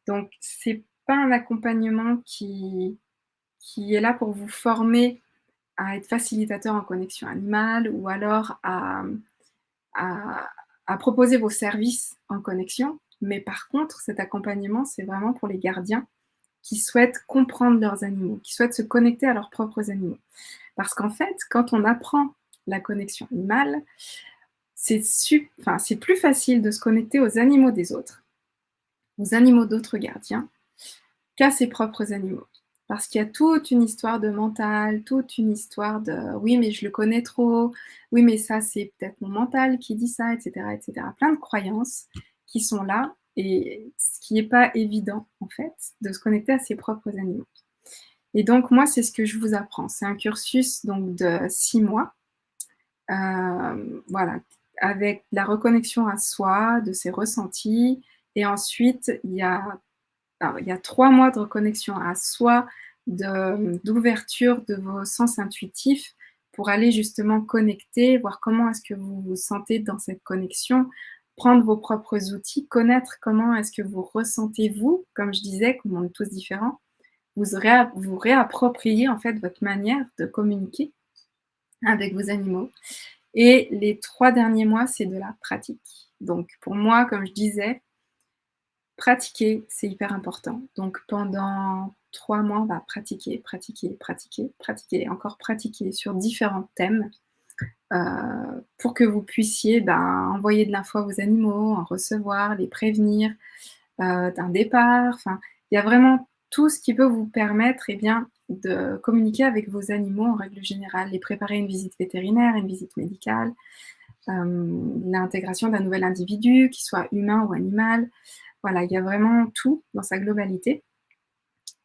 Donc c'est pas un accompagnement qui est là pour vous former à être facilitateur en connexion animale ou alors à proposer vos services en connexion. Mais par contre, cet accompagnement, c'est vraiment pour les gardiens qui souhaitent comprendre leurs animaux, qui souhaitent se connecter à leurs propres animaux. Parce qu'en fait, quand on apprend la connexion animale, c'est plus facile de se connecter aux animaux des autres, aux animaux d'autres gardiens, qu'à ses propres animaux. Parce qu'il y a toute une histoire de mental, toute une histoire de oui, mais je le connais trop, oui, mais ça, c'est peut-être mon mental qui dit ça, etc., etc. Plein de croyances qui sont là et ce qui n'est pas évident, en fait, de se connecter à ses propres animaux. Et donc, moi, c'est ce que je vous apprends. C'est un cursus donc, de 6 mois, voilà, avec la reconnexion à soi, de ses ressentis. Et ensuite, il y a 3 mois de reconnexion à soi, d'ouverture de vos sens intuitifs pour aller justement connecter, voir comment est-ce que vous vous sentez dans cette connexion, prendre vos propres outils, connaître comment est-ce que vous ressentez vous, comme je disais, comme on est tous différents, vous réapproprier en fait votre manière de communiquer avec vos animaux. Et les 3 derniers mois, c'est de la pratique. Donc pour moi, comme je disais, pratiquer, c'est hyper important. Donc pendant 3 mois, on va pratiquer, pratiquer, pratiquer, pratiquer et encore pratiquer sur différents thèmes pour que vous puissiez envoyer de l'info à vos animaux, en recevoir, les prévenir d'un départ. Enfin, il y a vraiment tout ce qui peut vous permettre de communiquer avec vos animaux en règle générale, les préparer à une visite vétérinaire, une visite médicale, l'intégration d'un nouvel individu, qu'il soit humain ou animal. Voilà, il y a vraiment tout dans sa globalité.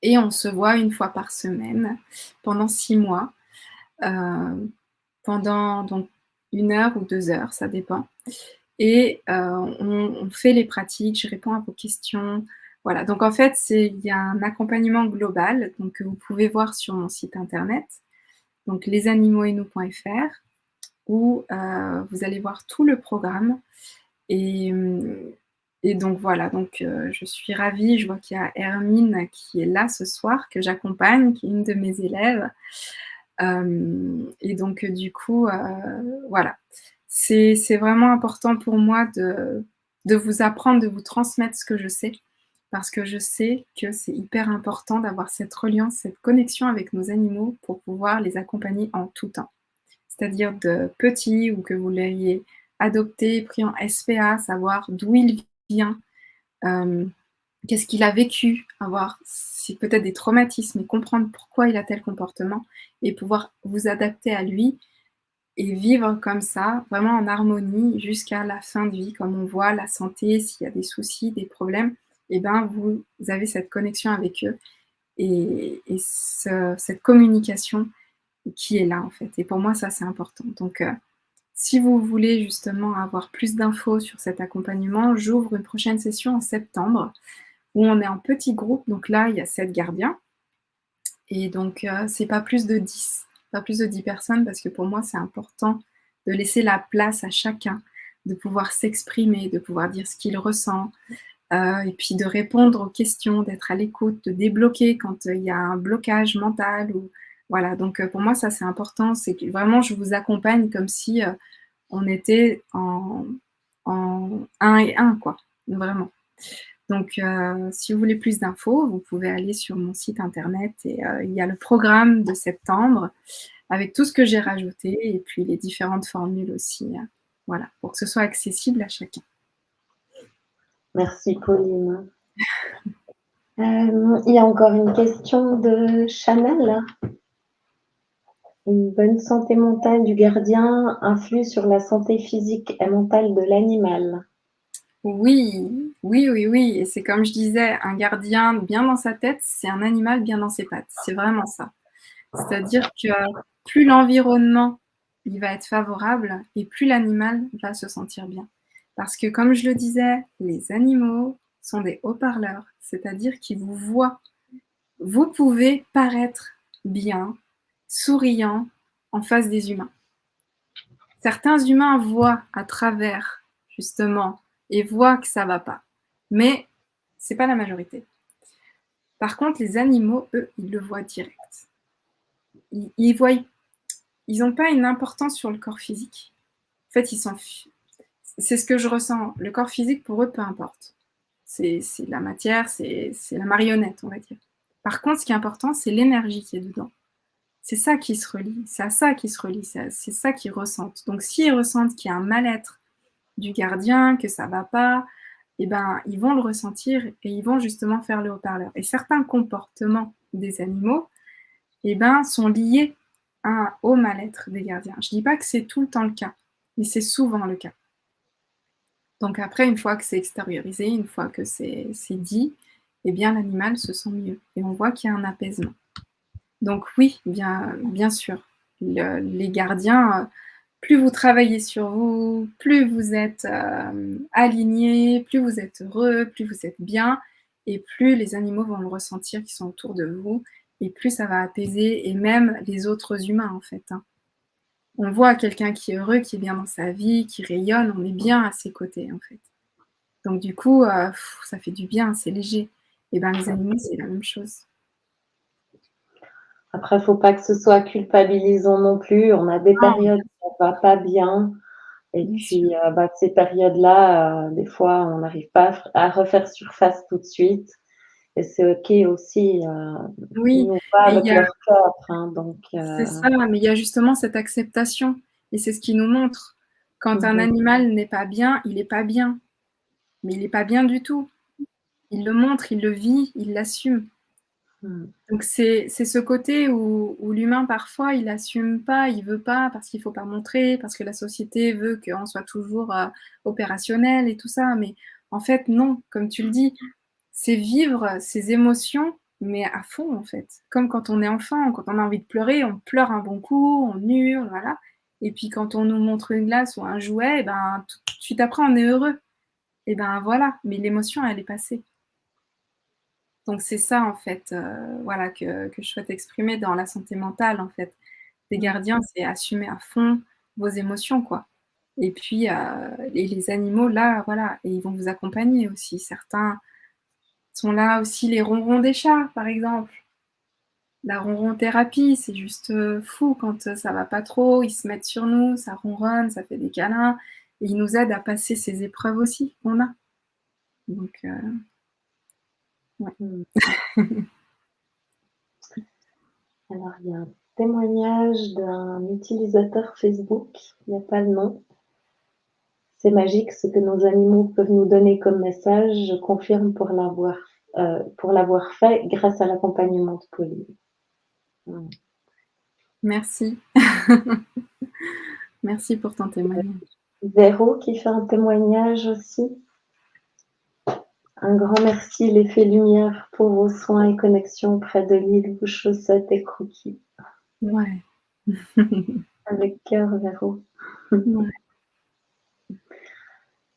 Et on se voit 1 fois par semaine pendant 6 mois, pendant donc 1 heure ou 2 heures, ça dépend. Et on fait les pratiques, je réponds à vos questions. Voilà, donc en fait, il y a un accompagnement global donc, que vous pouvez voir sur mon site internet, donc lesanimauxetnous.fr, où vous allez voir tout le programme. Et donc voilà, donc je suis ravie, je vois qu'il y a Hermine qui est là ce soir, que j'accompagne, qui est une de mes élèves. Et donc du coup, voilà. c'est vraiment important pour moi de vous apprendre, de vous transmettre ce que je sais, parce que je sais que c'est hyper important d'avoir cette reliance, cette connexion avec nos animaux pour pouvoir les accompagner en tout temps. C'est-à-dire de petits ou que vous l'ayez adopté, pris en SPA, savoir d'où il vient, hem, qu'est-ce qu'il a vécu, avoir si peut-être des traumatismes et comprendre pourquoi il a tel comportement et pouvoir vous adapter à lui et vivre comme ça, vraiment en harmonie jusqu'à la fin de vie. Comme on voit la santé, s'il y a des soucis, des problèmes, et ben, vous avez cette connexion avec eux et cette communication qui est là, en fait. Et pour moi, ça, c'est important. Donc, si vous voulez justement avoir plus d'infos sur cet accompagnement, j'ouvre une prochaine session en septembre où on est en petit groupe. Donc là, il y a 7 gardiens et donc c'est pas plus de 10 personnes parce que pour moi, c'est important de laisser la place à chacun, de pouvoir s'exprimer, de pouvoir dire ce qu'il ressent, et puis de répondre aux questions, d'être à l'écoute, de débloquer quand, il y a un blocage mental ou voilà. Donc pour moi, ça, c'est important, c'est que vraiment je vous accompagne comme si, on était en un et un quoi, vraiment. Donc si vous voulez plus d'infos, vous pouvez aller sur mon site internet et il y a le programme de septembre avec tout ce que j'ai rajouté et puis les différentes formules aussi, voilà, pour que ce soit accessible à chacun. Merci Pauline. Il y a encore une question de Chanel. Une bonne santé mentale du gardien influe sur la santé physique et mentale de l'animal. Oui, oui, oui, oui, et c'est comme je disais, un gardien bien dans sa tête, c'est un animal bien dans ses pattes. C'est vraiment ça. C'est-à-dire que plus l'environnement, il va être favorable et plus l'animal va se sentir bien. Parce que comme je le disais, les animaux sont des haut-parleurs, c'est-à-dire qu'ils vous voient. Vous pouvez paraître bien, souriant en face des humains. Certains humains voient à travers, justement, et voient que ça va pas. Mais c'est pas la majorité. Par contre, les animaux, eux, ils le voient direct. Ils voient, ils n'ont pas une importance sur le corps physique. En fait, ils s'en fichent. C'est ce que je ressens. Le corps physique, pour eux, peu importe. C'est la matière, c'est la marionnette, on va dire. Par contre, ce qui est important, c'est l'énergie qui est dedans. C'est ça qui se relie, c'est à ça qui se relie, c'est ça qu'ils ressentent. Donc s'ils ressentent qu'il y a un mal-être du gardien, que ça va pas, eh ben, ils vont le ressentir et ils vont justement faire le haut-parleur. Et certains comportements des animaux, eh ben, sont liés au mal-être des gardiens. Je dis pas que c'est tout le temps le cas, mais c'est souvent le cas. Donc après, une fois que c'est extériorisé, une fois que c'est dit, eh bien l'animal se sent mieux et on voit qu'il y a un apaisement. Donc oui, bien sûr, les gardiens, plus vous travaillez sur vous, plus vous êtes alignés, plus vous êtes heureux, plus vous êtes bien, et plus les animaux vont le ressentir qui sont autour de vous, et plus ça va apaiser, et même les autres humains en fait. Hein. On voit quelqu'un qui est heureux, qui est bien dans sa vie, qui rayonne, on est bien à ses côtés en fait. Donc du coup, ça fait du bien, c'est léger. Et ben les animaux, c'est la même chose. Après, il ne faut pas que ce soit culpabilisant non plus. On a des Non, périodes où on ne va pas bien. Et bien sûr. puis, ces périodes-là, des fois, on n'arrive pas à refaire surface tout de suite. Et c'est OK aussi. Ils Oui, nous voient et il avec y a leur cœur. Hein, donc, c'est ça, mais il y a justement cette acceptation et c'est ce qui nous montre. Quand un mhm, animal n'est pas bien, il est pas bien, mais il est pas bien du tout. Il le montre, il le vit, il l'assume. mhm. Donc c'est ce côté où l'humain parfois il assume pas, il veut pas parce qu'il faut pas montrer, parce que la société veut qu'on soit toujours, opérationnel et tout ça, mais en fait non, comme tu le dis, c'est vivre ses émotions, mais à fond en fait. Comme quand on est enfant, quand on a envie de pleurer, on pleure un bon coup, on hurle, voilà. Et puis quand on nous montre une glace ou un jouet, et ben tout de suite après on est heureux. Et ben voilà, mais l'émotion elle est passée. Donc c'est ça en fait, voilà que je souhaite exprimer dans la santé mentale en fait. Les gardiens, c'est assumer à fond vos émotions quoi. Et puis, les animaux là, voilà et ils vont vous accompagner aussi. Certains sont là aussi les ronrons des chats, par exemple. la ronron-thérapie, c'est juste fou quand ça va pas trop, ils se mettent sur nous, ça ronronne, ça fait des câlins, et ils nous aident à passer ces épreuves aussi qu'on a. Donc, ouais. Mm. Alors, il y a un témoignage d'un utilisateur Facebook, il n'y a pas le nom. C'est magique ce que nos animaux peuvent nous donner comme message. Je confirme pour l'avoir fait grâce à l'accompagnement de Pauline. Mm. Merci. Merci pour ton témoignage. Véro qui fait un témoignage aussi. Un grand merci, l'effet lumière, pour vos soins et connexions près de l'île où chaussettes et croquis. Ouais. Avec cœur, Véro. Ouais.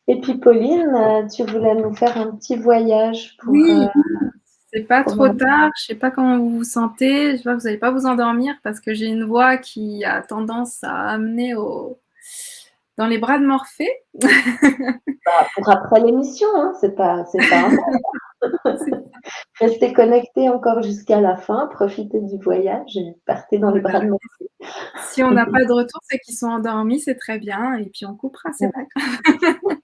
Et puis Pauline, tu voulais nous faire un petit voyage pour Oui, c'est pas trop comment... tard, je sais pas comment vous vous sentez, j'espère que vous n'allez pas vous endormir parce que j'ai une voix qui a tendance à amener dans les bras de Morphée. pour après l'émission, hein, c'est pas un Restez connectés encore jusqu'à la fin, profitez du voyage et partez dans les Voilà. bras de Morphée. Si on n'a pas de retour, c'est qu'ils sont endormis, c'est très bien, et puis on coupera, c'est pas grave.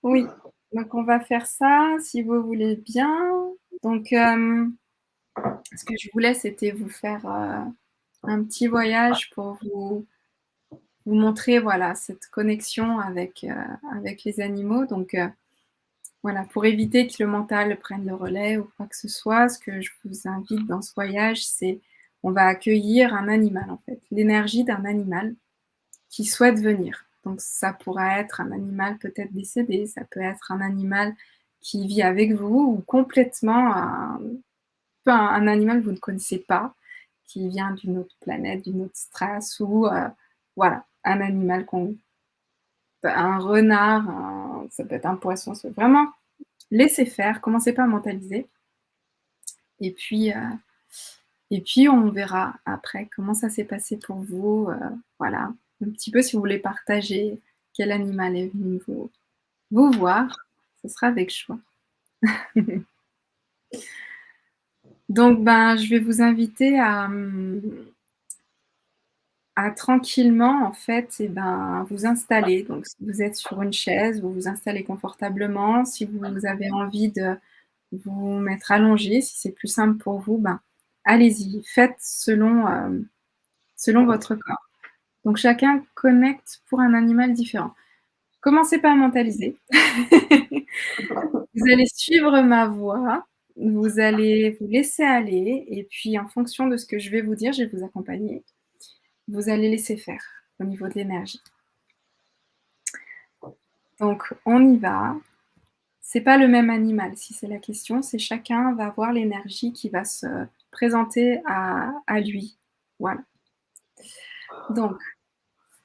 Oui, donc on va faire ça si vous voulez bien. Donc, ce que je voulais, c'était vous faire un petit voyage pour vous montrer voilà, cette connexion avec les animaux. Donc, voilà, pour éviter que le mental prenne le relais ou quoi que ce soit, ce que je vous invite dans ce voyage, c'est on va accueillir un animal, en fait, l'énergie d'un animal qui souhaite venir. Donc ça pourra être un animal peut-être décédé, ça peut être un animal qui vit avec vous ou complètement un animal que vous ne connaissez pas, qui vient d'une autre planète, d'une autre strasse, ou voilà, un animal un renard, ça peut être un poisson, c'est vraiment laissez faire, commencez pas à mentaliser. Et puis, on verra après comment ça s'est passé pour vous. Voilà, un petit peu si vous voulez partager quel animal est venu vous voir, ce sera avec choix. Donc, ben, je vais vous inviter à tranquillement, en fait, et ben, vous installer. Donc, si vous êtes sur une chaise, vous vous installez confortablement. Si vous avez envie de vous mettre allongé, si c'est plus simple pour vous, ben, allez-y. Faites selon votre corps. Donc, chacun connecte pour un animal différent. Commencez pas à mentaliser. Vous allez suivre ma voix, vous allez vous laisser aller et puis en fonction de ce que je vais vous dire, je vais vous accompagner. Vous allez laisser faire au niveau de l'énergie. Donc on y va. C'est pas le même animal si c'est la question, c'est chacun va avoir l'énergie qui va se présenter à lui. Voilà. Donc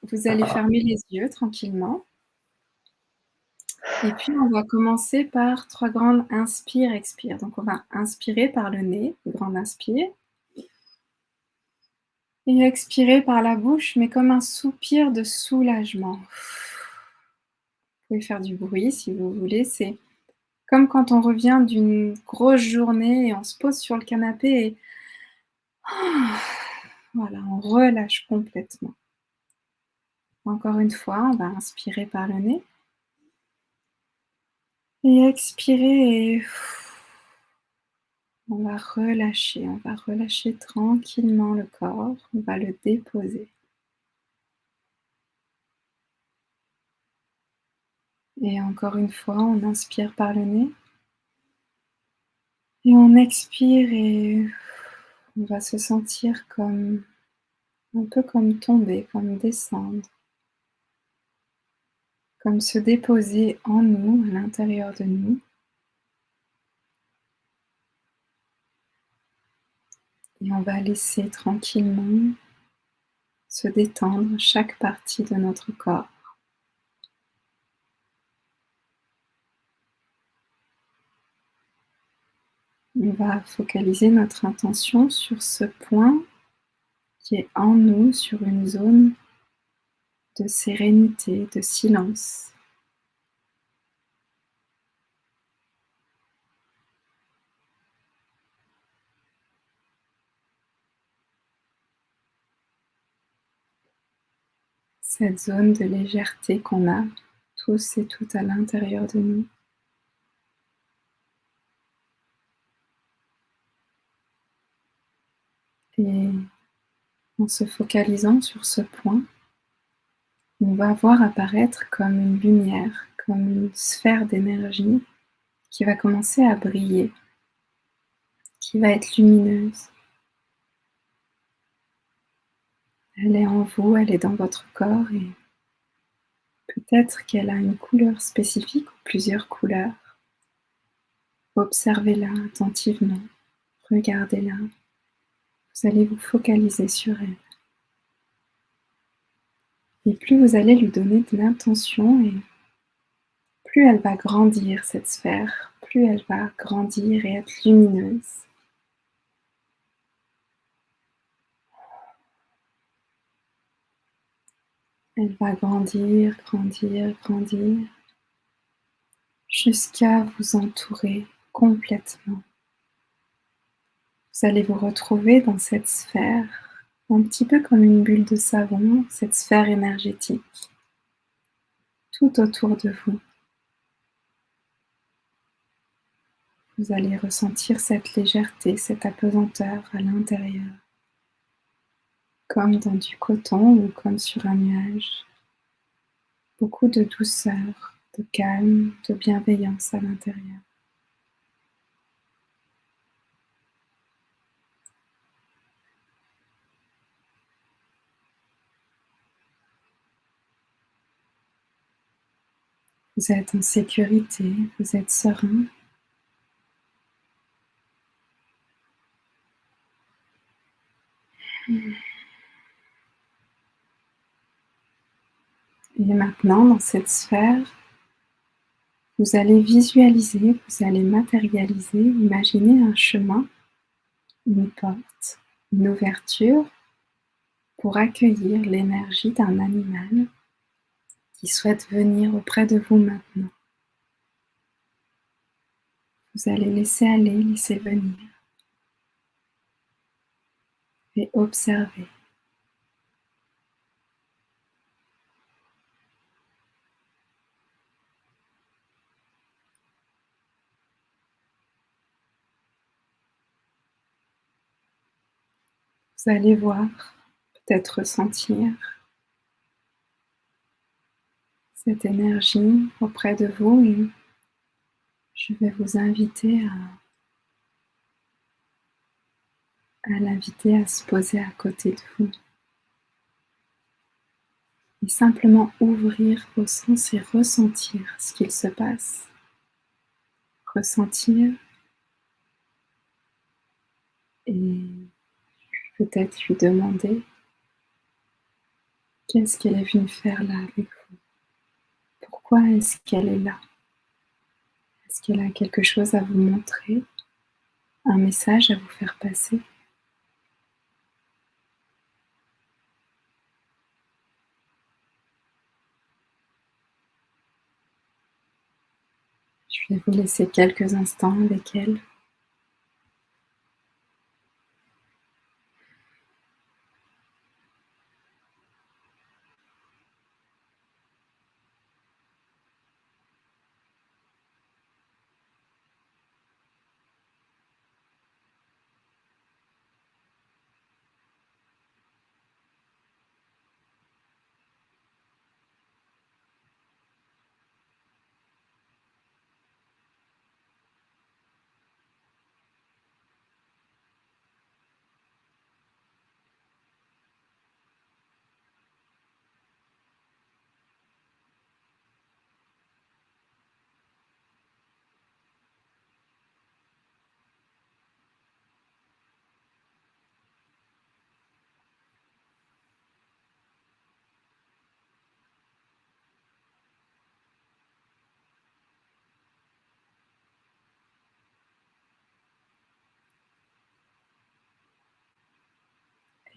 vous allez fermer les yeux tranquillement. Et puis on va commencer par 3 grandes inspire, expire. Donc on va inspirer par le nez, grande inspire. Et expirer par la bouche, mais comme un soupir de soulagement. Vous pouvez faire du bruit si vous voulez. C'est comme quand on revient d'une grosse journée et on se pose sur le canapé et voilà, on relâche complètement. Encore une fois, on va inspirer par le nez et expirer et on va relâcher tranquillement le corps, on va le déposer. Et encore une fois, on inspire par le nez. Et on expire et on va se sentir comme un peu comme tomber, comme descendre, comme se déposer en nous, à l'intérieur de nous. Et on va laisser tranquillement se détendre chaque partie de notre corps. On va focaliser notre intention sur ce point qui est en nous, sur une zone de sérénité, de silence. cette zone de légèreté qu'on a tous et toutes à l'intérieur de nous. Et en se focalisant sur ce point, on va voir apparaître comme une lumière, comme une sphère d'énergie qui va commencer à briller, qui va être lumineuse. Elle est en vous, elle est dans votre corps et peut-être qu'elle a une couleur spécifique ou plusieurs couleurs. Observez-la attentivement, regardez-la. Vous allez vous focaliser sur elle. Et plus vous allez lui donner de l'intention et plus elle va grandir cette sphère, plus elle va grandir et être lumineuse. Elle va grandir, grandir, grandir, jusqu'à vous entourer complètement. Vous allez vous retrouver dans cette sphère, un petit peu comme une bulle de savon, cette sphère énergétique, tout autour de vous. Vous allez ressentir cette légèreté, cette apesanteur à l'intérieur, comme dans du coton ou comme sur un nuage. Beaucoup de douceur, de calme, de bienveillance à l'intérieur. Vous êtes en sécurité, vous êtes serein. Et maintenant, dans cette sphère, vous allez visualiser, vous allez matérialiser, imaginer un chemin, une porte, une ouverture pour accueillir l'énergie d'un animal qui souhaite venir auprès de vous maintenant. Vous allez laisser aller, laisser venir et observer. Vous allez voir, peut-être ressentir cette énergie auprès de vous et je vais vous inviter à l'inviter à se poser à côté de vous et simplement ouvrir vos sens et ressentir ce qu'il se passe. Ressentir et peut-être lui demander qu'est-ce qu'elle est venue faire là avec vous. Pourquoi est-ce qu'elle est là? Est-ce qu'elle a quelque chose à vous montrer? Un message à vous faire passer? Je vais vous laisser quelques instants avec elle.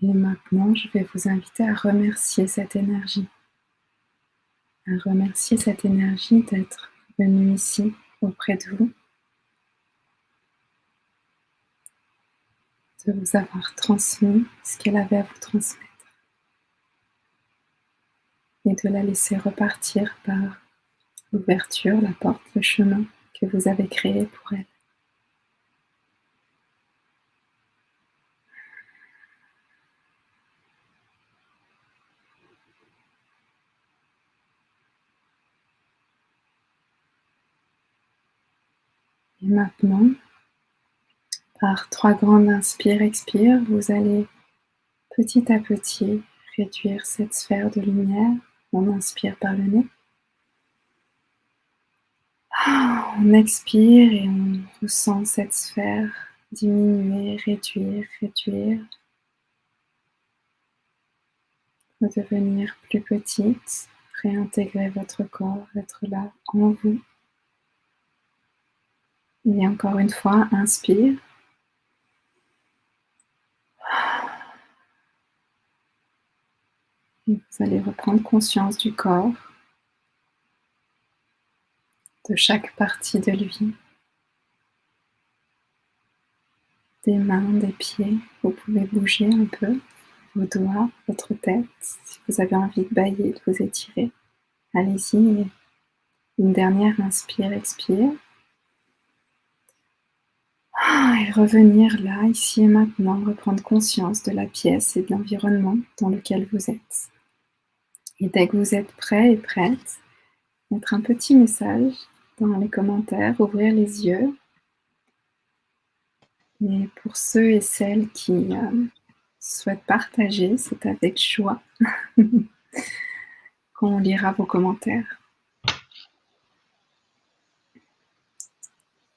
Et maintenant, je vais vous inviter à remercier cette énergie. À remercier cette énergie d'être venue ici auprès de vous, de vous avoir transmis ce qu'elle avait à vous transmettre. et de la laisser repartir par l'ouverture, la porte, le chemin que vous avez créé pour elle. Et maintenant, par 3 grandes inspires-expires, vous allez petit à petit réduire cette sphère de lumière. On inspire par le nez. On expire et on ressent cette sphère diminuer, réduire, réduire, redevenir plus petite, réintégrer votre corps, être là en vous. Et encore une fois, inspire. Et vous allez reprendre conscience du corps, de chaque partie de lui, des mains, des pieds. Vous pouvez bouger un peu vos doigts, votre tête. Si vous avez envie de bâiller, de vous étirer, allez-y. Une dernière inspire, expire. Et revenir là, ici et maintenant, reprendre conscience de la pièce et de l'environnement dans lequel vous êtes. Et dès que vous êtes prêt et prête, mettre un petit message dans les commentaires, ouvrir les yeux. Et pour ceux et celles qui souhaitent partager, c'est avec joie qu'on lira vos commentaires.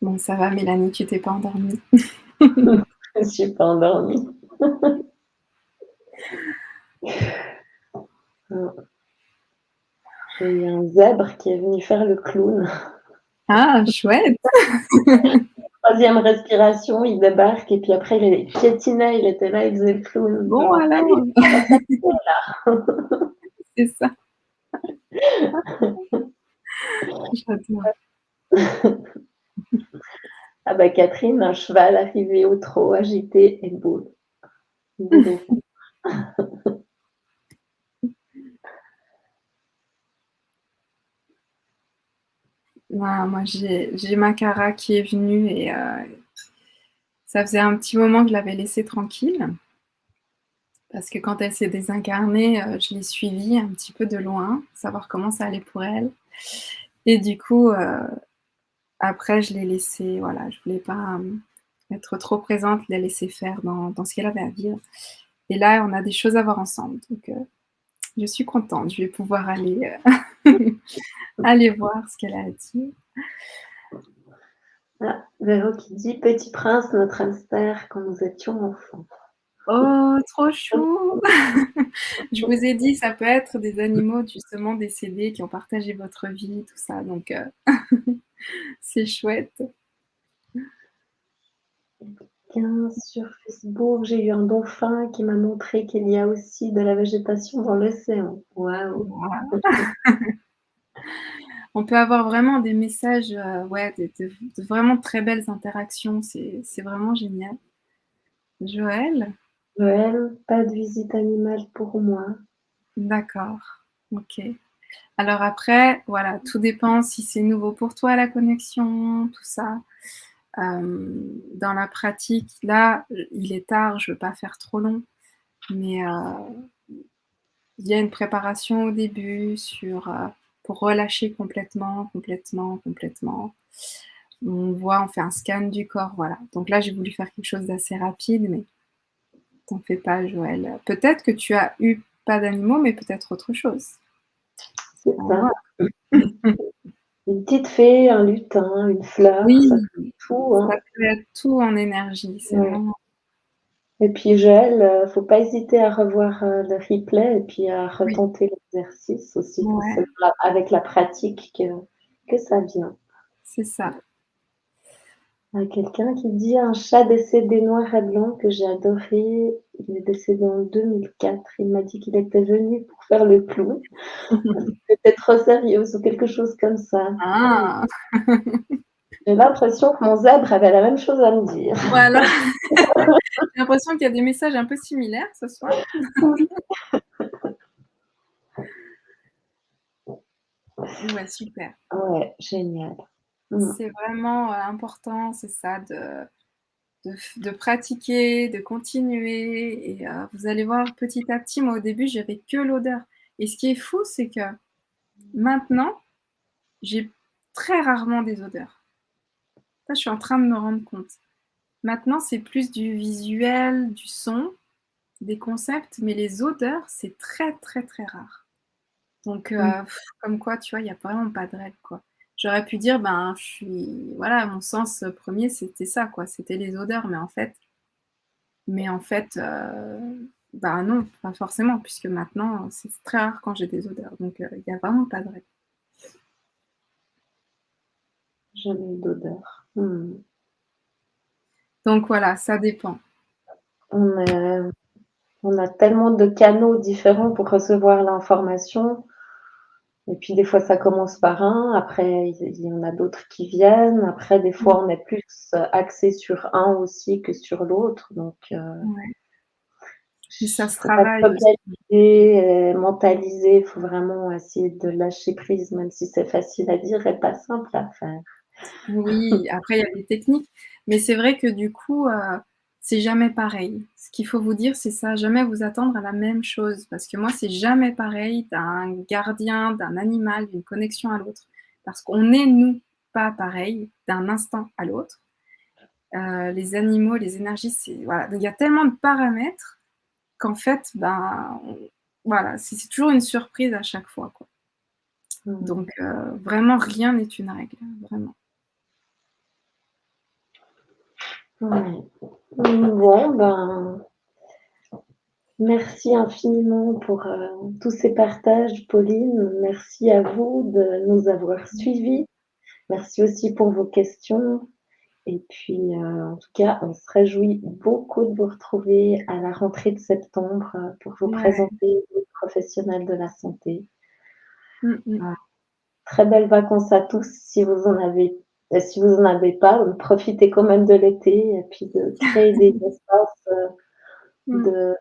Bon, ça va, Mélanie, tu t'es pas endormie? Je ne suis pas endormie. J'ai eu un zèbre qui est venu faire le clown. Ah, chouette! Troisième respiration, il débarque et puis après il piétinait, il était là, il faisait le clown. Bon Genre, alors, allez, on va s'amuser, là. c'est ça. J'adore. Ah bah Catherine, un cheval arrivé au trot, agité et boule. Boule au fond. Ouais, moi, j'ai Makara qui est venue et ça faisait un petit moment que je l'avais laissée tranquille. Parce que quand elle s'est désincarnée, je l'ai suivie un petit peu de loin, savoir comment ça allait pour elle. Et du coup, après je l'ai laissée, voilà, je voulais pas, être trop présente, la laisser faire dans ce qu'elle avait à vivre. Et là, on a des choses à voir ensemble, donc je suis contente. Je vais pouvoir aller, aller voir ce qu'elle a à dire. Ah, Véro qui dit Petit Prince, notre hamster, quand nous étions enfants. Oh, trop chou! Je vous ai dit, ça peut être des animaux justement décédés qui ont partagé votre vie, tout ça, donc c'est chouette. Sur Facebook, j'ai eu un dauphin qui m'a montré qu'il y a aussi de la végétation dans l'océan. Waouh! Voilà. On peut avoir vraiment des messages, ouais, de vraiment très belles interactions, c'est vraiment génial. Joël? Joël, pas de visite animale pour moi. D'accord, OK. Alors après, voilà, tout dépend si c'est nouveau pour toi la connexion, tout ça. Dans la pratique, là, il est tard, je veux pas faire trop long, mais il y a une préparation au début sur, pour relâcher complètement, complètement, complètement. On voit, on fait un scan du corps, voilà. Donc là, j'ai voulu faire quelque chose d'assez rapide, mais t'en fais pas, Joël. Peut-être que tu as eu pas d'animaux, mais peut-être autre chose. C'est À ça. voir. Une petite fée, un lutin, une fleur, Oui, ça peut être tout, ça hein. peut être tout en énergie, c'est Ouais. vraiment Et puis Joël, faut pas hésiter à revoir, le replay et puis à oui, retenter l'exercice aussi. ouais, C'est avec la pratique que ça vient. c'est ça. Quelqu'un qui dit: «Un chat décédé noir et blanc que j'ai adoré, il est décédé en 2004. Il m'a dit qu'il était venu pour faire le clown. C'était trop sérieuse» ou quelque chose comme ça. Ah! J'ai l'impression que mon zèbre avait la même chose à me dire. Voilà, j'ai l'impression qu'il y a des messages un peu similaires ce soir. Oui. Ouais, super. Ouais, génial. Mmh. C'est vraiment, important, c'est ça de pratiquer, de continuer et vous allez voir petit à petit, moi au début j'avais que l'odeur et ce qui est fou, c'est que maintenant, j'ai très rarement des odeurs. Ça, je suis en train de me rendre compte. Maintenant, c'est plus du visuel, du son, des concepts, mais les odeurs, c'est très, très, très rare. Donc Mmh. comme quoi, tu vois, il y a vraiment pas de règle, quoi. J'aurais pu dire, ben, je suis voilà, mon sens, 1er, c'était ça, quoi, c'était les odeurs, mais en fait, bah, non, pas forcément puisque maintenant, c'est très rare quand j'ai des odeurs, donc il y a vraiment pas de règle. Jamais d'odeur. Mmh. Donc voilà, ça dépend. On est on a tellement de canaux différents pour recevoir l'information et puis des fois ça commence par un, après il y en a d'autres qui viennent, après des Mmh, fois on est plus, axé sur un aussi que sur l'autre donc ouais, mais ça se faut pas travaille aussi. focaliser et mentaliser, il faut vraiment essayer de lâcher prise même si c'est facile à dire et pas simple à faire. Oui, après il y a des techniques, mais c'est vrai que du coup, c'est jamais pareil. Ce qu'il faut vous dire, c'est ça, jamais vous attendre à la même chose parce que moi, c'est jamais pareil d'un gardien, d'un animal, d'une connexion à l'autre. Parce qu'on est, nous, pas pareil d'un instant à l'autre. Les animaux, les énergies, c'est voilà, donc il y a tellement de paramètres qu'en fait, ben, on voilà, c'est toujours une surprise à chaque fois, quoi. Mmh. Donc vraiment rien n'est une règle, vraiment. Ouais. Bon, ben, merci infiniment pour, tous ces partages, Pauline. Merci à vous de nous avoir suivis. Merci aussi pour vos questions et puis, en tout cas, on se réjouit beaucoup de vous retrouver à la rentrée de septembre, pour vous Ouais. présenter les professionnels de la santé. Mmh mh. Voilà. Très belles vacances à tous si vous en avez et si vous en avez pas, profitez quand même de l'été et puis de créer des espaces, Mmh. de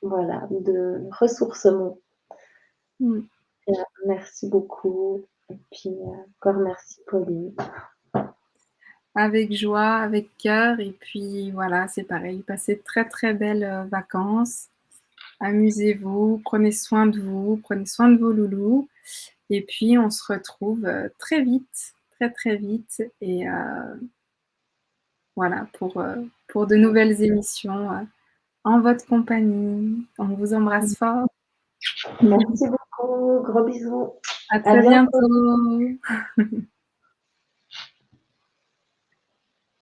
voilà, de ressourcement. Mmh. Merci beaucoup et puis, encore merci Pauline. Avec joie, avec cœur et puis voilà, c'est pareil, passez de très, très belles, vacances. Amusez-vous, prenez soin de vous, prenez soin de vos loulous et puis on se retrouve, très vite, très, très vite et voilà pour de nouvelles émissions, en votre compagnie. On vous embrasse fort. Merci beaucoup, gros bisous. À À très bientôt. bientôt.